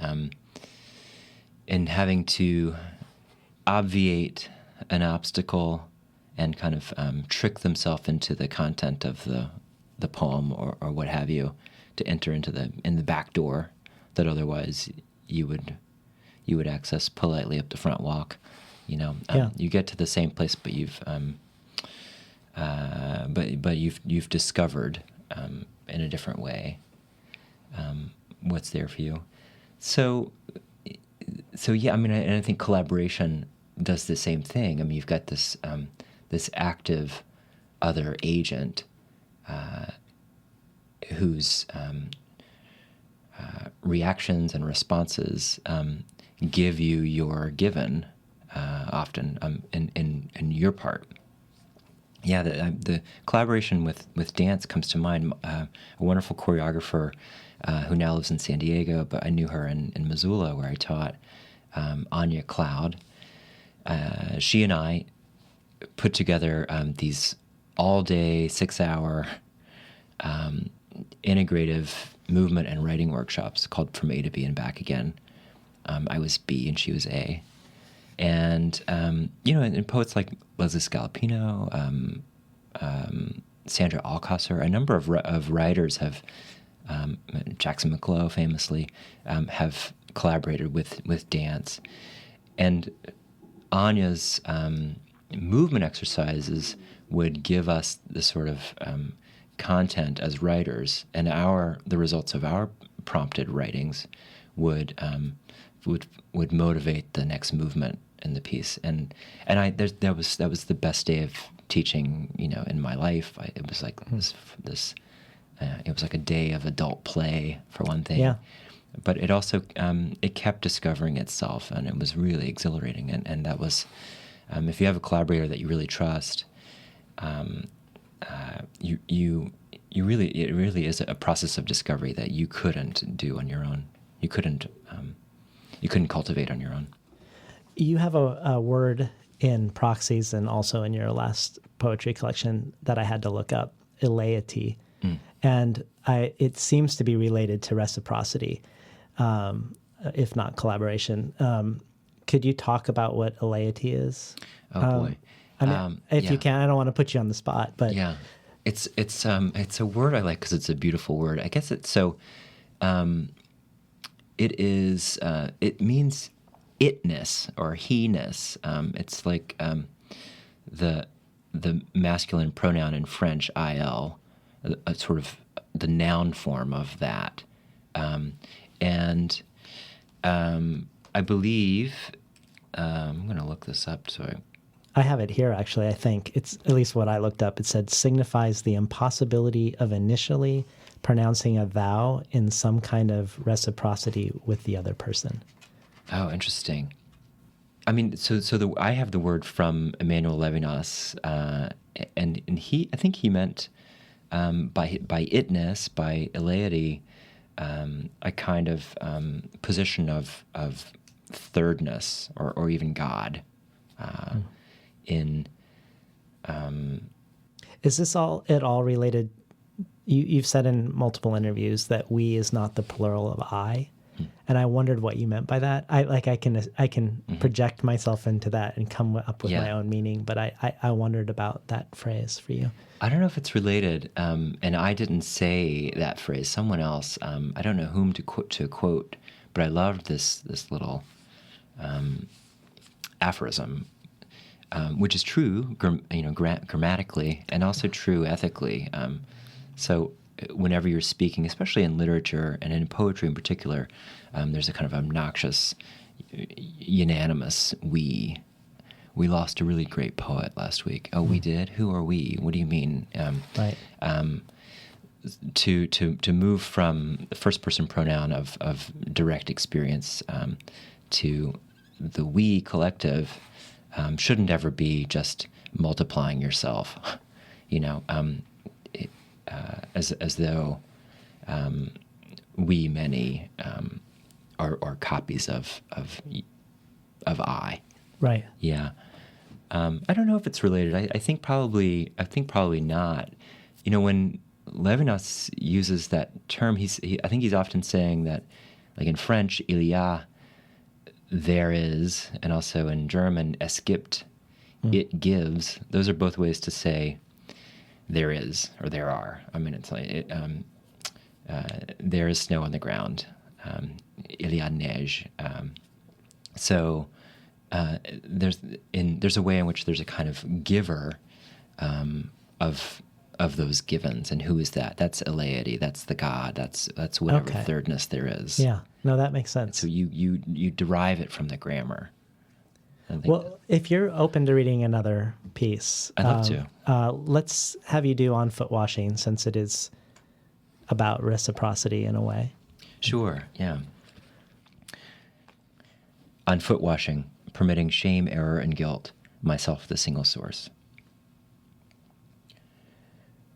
having to obviate an obstacle and kind of trick themselves into the content of the poem or what have you, to enter into the back door that otherwise you would access politely up the front walk. You get to the same place, but you've discovered in a different way what's there for you. So yeah, I mean, and I think collaboration does the same thing. I mean, you've got this active other agent whose reactions and responses give you your given, often in your part. Yeah, the collaboration with dance comes to mind. A wonderful choreographer who now lives in San Diego, but I knew her in Missoula where I taught, Anya Cloud. She and I put together these all-day, 6-hour integrative movement and writing workshops called From A to B and Back Again. I was B and she was A. And, and poets like Leslie Scalapino, Sandra Alcosser, a number of writers have, Jackson McClough famously, have collaborated with dance. And Anya's movement exercises would give us the sort of content as writers, and the results of our prompted writings would motivate the next movement in the piece. And that was the best day of teaching, in my life. It was like this it was like a day of adult play, for one thing. Yeah. But it also it kept discovering itself, and it was really exhilarating. And that was, if you have a collaborator that you really trust, it really is a process of discovery that you couldn't do on your own. You couldn't cultivate on your own. You have a word in Proxies and also in your last poetry collection that I had to look up, eleity. And it seems to be related to reciprocity, if not collaboration. Could you talk about what eleity is? Oh, boy. I mean, if you can, I don't want to put you on the spot, but yeah, it's a word I like because it's a beautiful word. I guess it's so. It is. It means itness or he-ness. It's like the masculine pronoun in French, il, a sort of the noun form of that, and I believe I'm going to look this up. So I have it here, actually. I think it's at least what I looked up. It said signifies the impossibility of initially pronouncing a vow in some kind of reciprocity with the other person. Oh, interesting. I mean, I have the word from Emmanuel Levinas, and I think he meant by itness, by eleity, a kind of position of thirdness or even God. Is this at all related? You've said in multiple interviews that we is not the plural of I, and I wondered what you meant by that. I can project myself into that and come up with my own meaning, but I wondered about that phrase for you. I don't know if it's related, and I didn't say that phrase. Someone else, I don't know whom to quote, but I loved this little aphorism. which is true, grammatically, and also true ethically. So whenever you're speaking, especially in literature and in poetry in particular, there's a kind of obnoxious, unanimous we. We lost a really great poet last week. Oh, we did? Who are we? What do you mean? Right. To move from the first person pronoun of direct experience to the we collective shouldn't ever be just multiplying yourself, as though we many are copies of I. Right. Yeah. I don't know if it's related. I think probably not. When Levinas uses that term, I think he's often saying that, like in French, il y a, there is, and also in German, es gibt, it gives. Those are both ways to say there is or there are. I mean, it's like there is snow on the ground. Il y a neige. So there's a way in which there's a kind of giver of those givens, and who is that? That's eleity. That's the God. That's whatever thirdness there is. Yeah. No, that makes sense. So you derive it from the grammar. Well, if you're open to reading another piece, I'd love to. Let's have you do On Foot Washing, since it is about reciprocity in a way. Sure. Yeah. On foot washing, permitting shame, error, and guilt, myself the single source.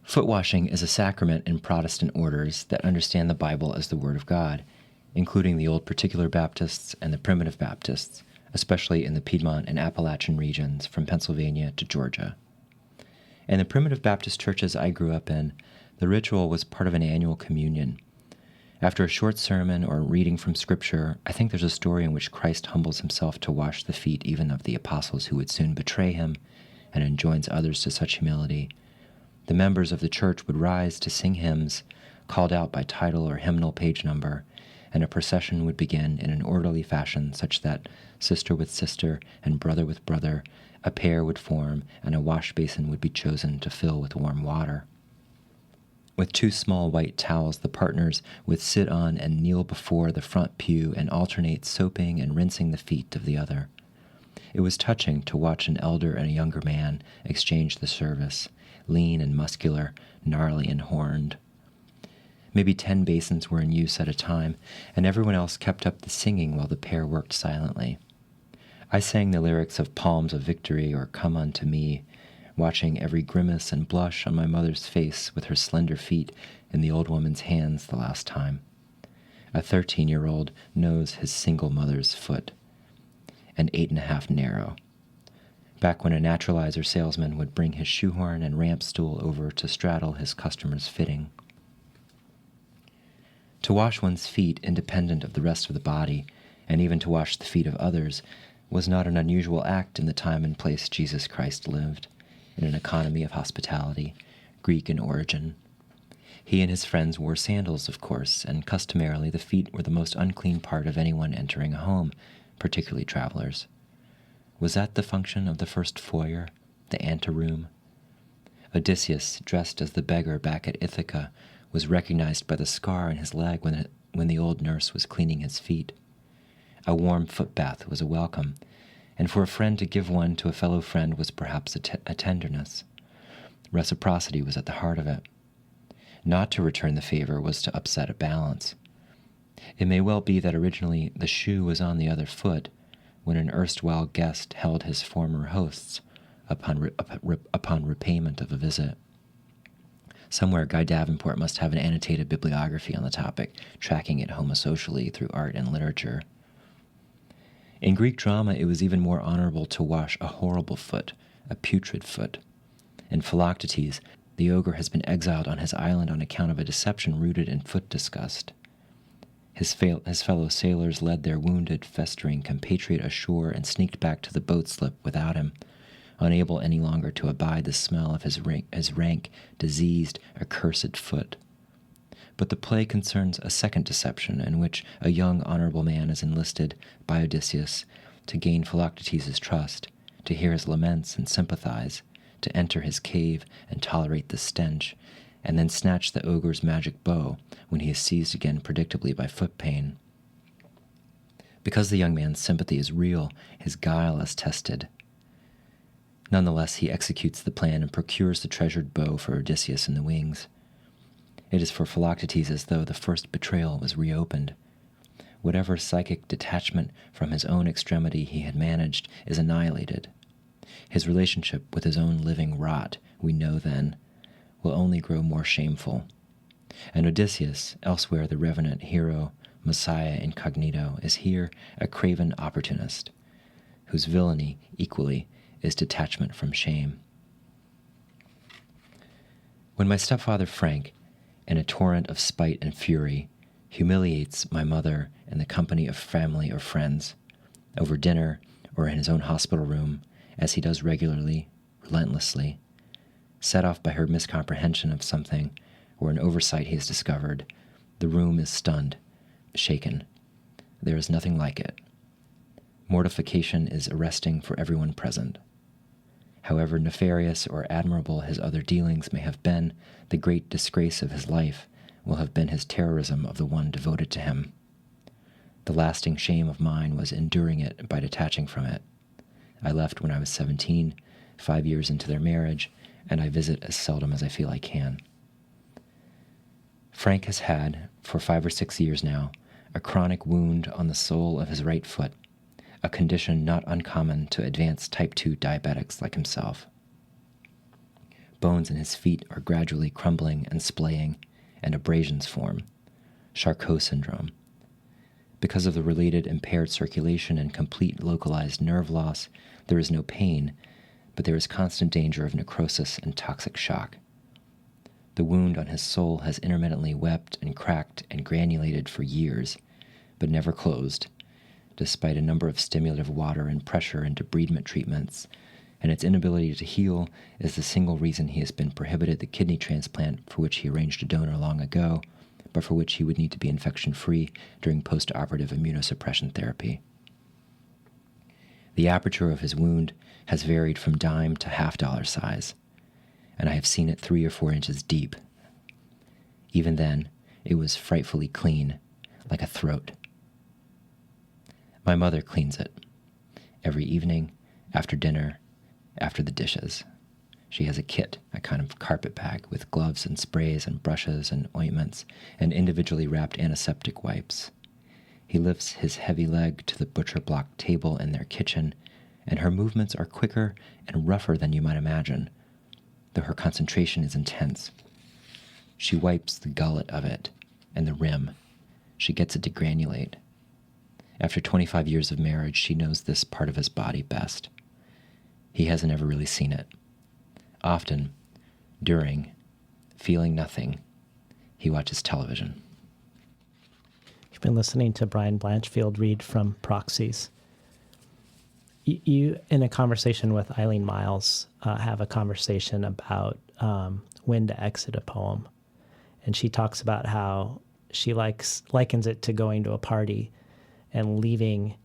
Foot washing is a sacrament in Protestant orders that understand the Bible as the Word of God, including the Old Particular Baptists and the Primitive Baptists, especially in the Piedmont and Appalachian regions from Pennsylvania to Georgia. In the Primitive Baptist churches I grew up in, the ritual was part of an annual communion. After a short sermon or reading from Scripture, I think there's a story in which Christ humbles himself to wash the feet even of the apostles who would soon betray him, and enjoins others to such humility. The members of the church would rise to sing hymns, called out by title or hymnal page number, and a procession would begin in an orderly fashion such that, sister with sister and brother with brother, a pair would form, and a wash basin would be chosen to fill with warm water. With 2 small white towels, the partners would sit on and kneel before the front pew and alternate soaping and rinsing the feet of the other. It was touching to watch an elder and a younger man exchange the service, lean and muscular, gnarly and horned. Maybe 10 basins were in use at a time, and everyone else kept up the singing while the pair worked silently. I sang the lyrics of Palms of Victory or Come Unto Me, watching every grimace and blush on my mother's face with her slender feet in the old woman's hands the last time. A 13-year-old knows his single mother's foot, and 8.5 narrow. Back when a naturalizer salesman would bring his shoehorn and ramp stool over to straddle his customer's fitting. To wash one's feet independent of the rest of the body, and even to wash the feet of others, was not an unusual act in the time and place Jesus Christ lived, in an economy of hospitality, Greek in origin. He and his friends wore sandals, of course, and customarily the feet were the most unclean part of anyone entering a home, particularly travelers. Was that the function of the first foyer, the anteroom? Odysseus, dressed as the beggar back at Ithaca, was recognized by the scar in his leg when the old nurse was cleaning his feet. A warm foot bath was a welcome, and for a friend to give one to a fellow friend was perhaps a tenderness. Reciprocity was at the heart of it. Not to return the favor was to upset a balance. It may well be that originally the shoe was on the other foot when an erstwhile guest held his former hosts upon repayment of a visit. Somewhere Guy Davenport must have an annotated bibliography on the topic, tracking it homosocially through art and literature. In Greek drama, it was even more honorable to wash a horrible foot, a putrid foot. In Philoctetes, the ogre has been exiled on his island on account of a deception rooted in foot disgust. His fellow sailors led their wounded, festering compatriot ashore and sneaked back to the boat slip without him, unable any longer to abide the smell of his rank, diseased, accursed foot. But the play concerns a second deception in which a young honorable man is enlisted by Odysseus to gain Philoctetes' trust, to hear his laments and sympathize, to enter his cave and tolerate the stench, and then snatch the ogre's magic bow when he is seized again predictably by foot pain. Because the young man's sympathy is real, his guile is tested. Nonetheless, he executes the plan and procures the treasured bow for Odysseus in the wings. It is for Philoctetes as though the first betrayal was reopened. Whatever psychic detachment from his own extremity he had managed is annihilated. His relationship with his own living rot, we know then, will only grow more shameful. And Odysseus, elsewhere the revenant hero, Messiah incognito, is here a craven opportunist, whose villainy, equally, is detachment from shame. When my stepfather Frank, in a torrent of spite and fury, humiliates my mother in the company of family or friends, over dinner or in his own hospital room, as he does regularly, relentlessly, set off by her miscomprehension of something or an oversight he has discovered, the room is stunned, shaken. There is nothing like it. Mortification is arresting for everyone present. However nefarious or admirable his other dealings may have been, the great disgrace of his life will have been his terrorism of the one devoted to him. The lasting shame of mine was enduring it by detaching from it. I left when I was 17, 5 years into their marriage, and I visit as seldom as I feel I can. Frank has had, for 5 or 6 years now, a chronic wound on the sole of his right foot, a condition not uncommon to advanced type 2 diabetics like himself. Bones in his feet are gradually crumbling and splaying, and abrasions form, Charcot syndrome. Because of the related impaired circulation and complete localized nerve loss, there is no pain, but there is constant danger of necrosis and toxic shock. The wound on his sole has intermittently wept and cracked and granulated for years, but never closed, despite a number of stimulative water and pressure and debridement treatments, and its inability to heal is the single reason he has been prohibited the kidney transplant for which he arranged a donor long ago, but for which he would need to be infection-free during post-operative immunosuppression therapy. The aperture of his wound has varied from dime to half-dollar size, and I have seen it 3 or 4 inches deep. Even then, it was frightfully clean, like a throat. My mother cleans it. Every evening, after dinner, after the dishes. She has a kit, a kind of carpet bag with gloves and sprays and brushes and ointments and individually wrapped antiseptic wipes. He lifts his heavy leg to the butcher block table in their kitchen, and her movements are quicker and rougher than you might imagine, though her concentration is intense. She wipes the gullet of it and the rim. She gets it to granulate. After 25 years of marriage, she knows this part of his body best. He hasn't ever really seen it. Often, during, feeling nothing, he watches television. You've been listening to Brian Blanchfield read from Proxies. You, in a conversation with Eileen Myles, have a conversation about when to exit a poem. And she talks about how she likens it to going to a party and leaving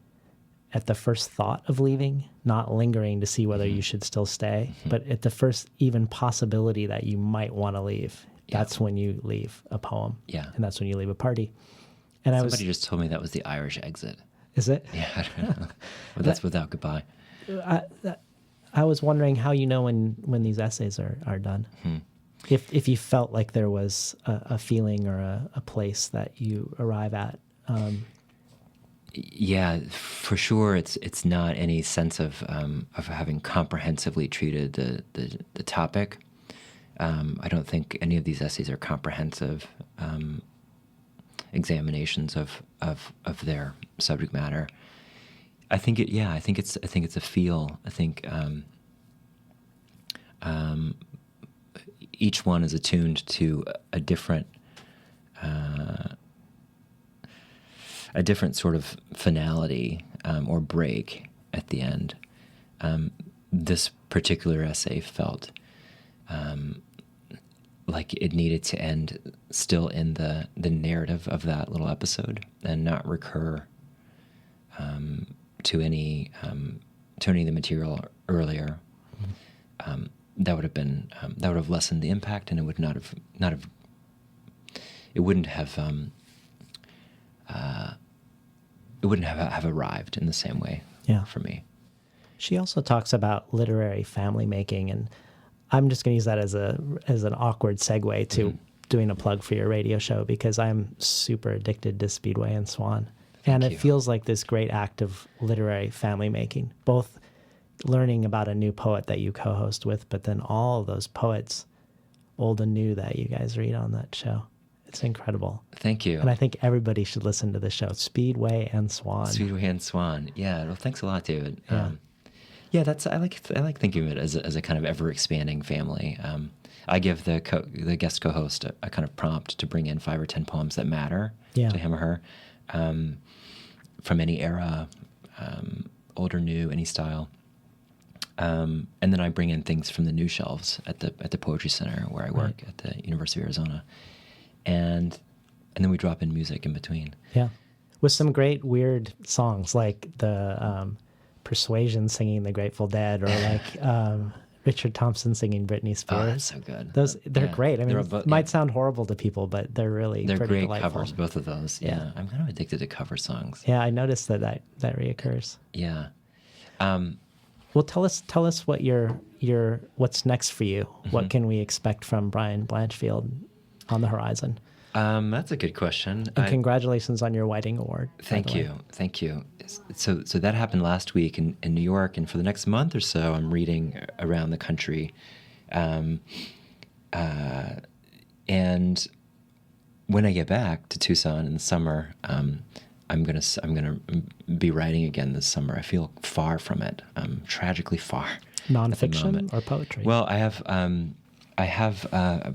at the first thought of leaving, not lingering to see whether you should still stay, but at the first even possibility that you might want to leave. That's when you leave a poem. Yeah. And that's when you leave a party. And Somebody just told me that was the Irish exit. Is it? Yeah, I don't know. But that's without goodbye. I was wondering how you know when these essays are done. If you felt like there was a feeling or a place that you arrive at. Yeah, for sure. It's not any sense of having comprehensively treated the topic. I don't think any of these essays are comprehensive examinations of their subject matter. I think it's a feel. I think each one is attuned to a different sort of finality or break at the end. This particular essay felt like it needed to end still in the narrative of that little episode and not recur to any tuning the material earlier, that would have been that would have lessened the impact, and it would not have it wouldn't have arrived in the same way for me. She also talks about literary family making, and I'm just going to use that as an awkward segue to doing a plug for your radio show, because I'm super addicted to Speedway and Swan. And it feels like this great act of literary family making, both learning about a new poet that you co-host with, but then all of those poets, old and new, that you guys read on that show. It's incredible. Thank you. And I think everybody should listen to the show, Speedway and Swan. Speedway and Swan. Yeah. Well, thanks a lot, David. Yeah. I like thinking of it as a kind of ever expanding family. I give the guest co-host a kind of prompt to bring in 5 or 10 poems that matter to him or her, from any era, old or new, any style. And then I bring in things from the new shelves at the Poetry Center where I work at the University of Arizona, and then we drop in music in between. Yeah, with some great weird songs like the Persuasion singing the Grateful Dead, or like Richard Thompson singing Britney Spears. Oh, that's so good. They're great. I mean, it might sound horrible to people, but they're pretty great delightful. Covers, both of those. Yeah, I'm kind of addicted to cover songs. Yeah, I noticed that reoccurs. Yeah. Well, tell us what what's next for you. What can we expect from Brian Blanchfield on the horizon? That's a good question. And congratulations on your Whiting Award. Thank you. So that happened last week in New York, and for the next month or so, I'm reading around the country, and when I get back to Tucson in the summer, I'm gonna be writing again this summer. I feel far from it, tragically far. Nonfiction or poetry? Well, I have a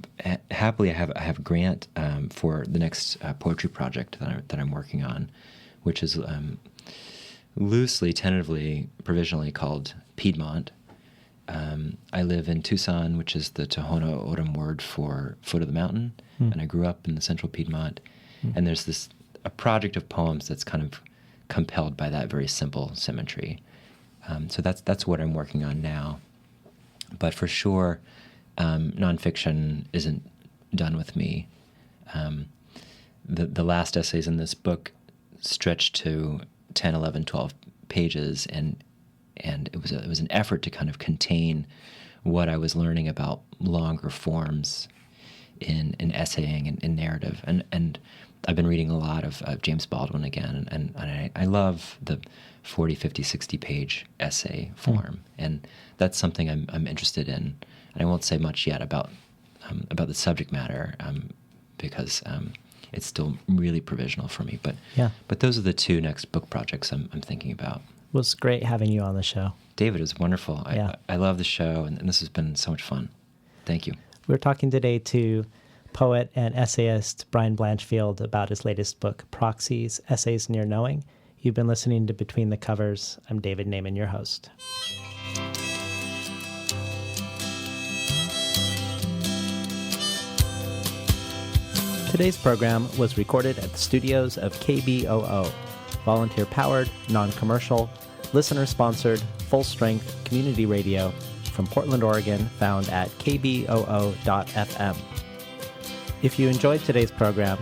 grant for the next poetry project that I'm working on, which is loosely, tentatively, provisionally called Piedmont. I live in Tucson, which is the Tohono O'odham word for foot of the mountain, and I grew up in the central Piedmont. And there's a project of poems that's kind of compelled by that very simple symmetry. So that's what I'm working on now. But for sure, nonfiction isn't done with me. The last essays in this book stretched to 10, 11, 12 pages, and it was an effort to kind of contain what I was learning about longer forms in essaying and in narrative. And I've been reading a lot of James Baldwin again, and I love the 40, 50, 60-page essay form, and that's something I'm interested in. And I won't say much yet about the subject matter, because it's still really provisional for me. But those are the two next book projects I'm thinking about. Well, it's great having you on the show. David, it was wonderful. I love the show, and this has been so much fun. Thank you. We're talking today to poet and essayist Brian Blanchfield about his latest book, Proxies, Essays Near Knowing. You've been listening to Between the Covers. I'm David Naiman, your host. Today's program was recorded at the studios of KBOO, volunteer-powered, non-commercial, listener-sponsored, full-strength community radio from Portland, Oregon, found at kboo.fm. If you enjoyed today's program,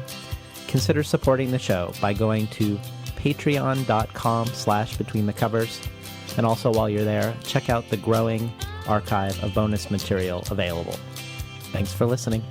consider supporting the show by going to patreon.com/betweenthecovers. And also while you're there, check out the growing archive of bonus material available. Thanks for listening.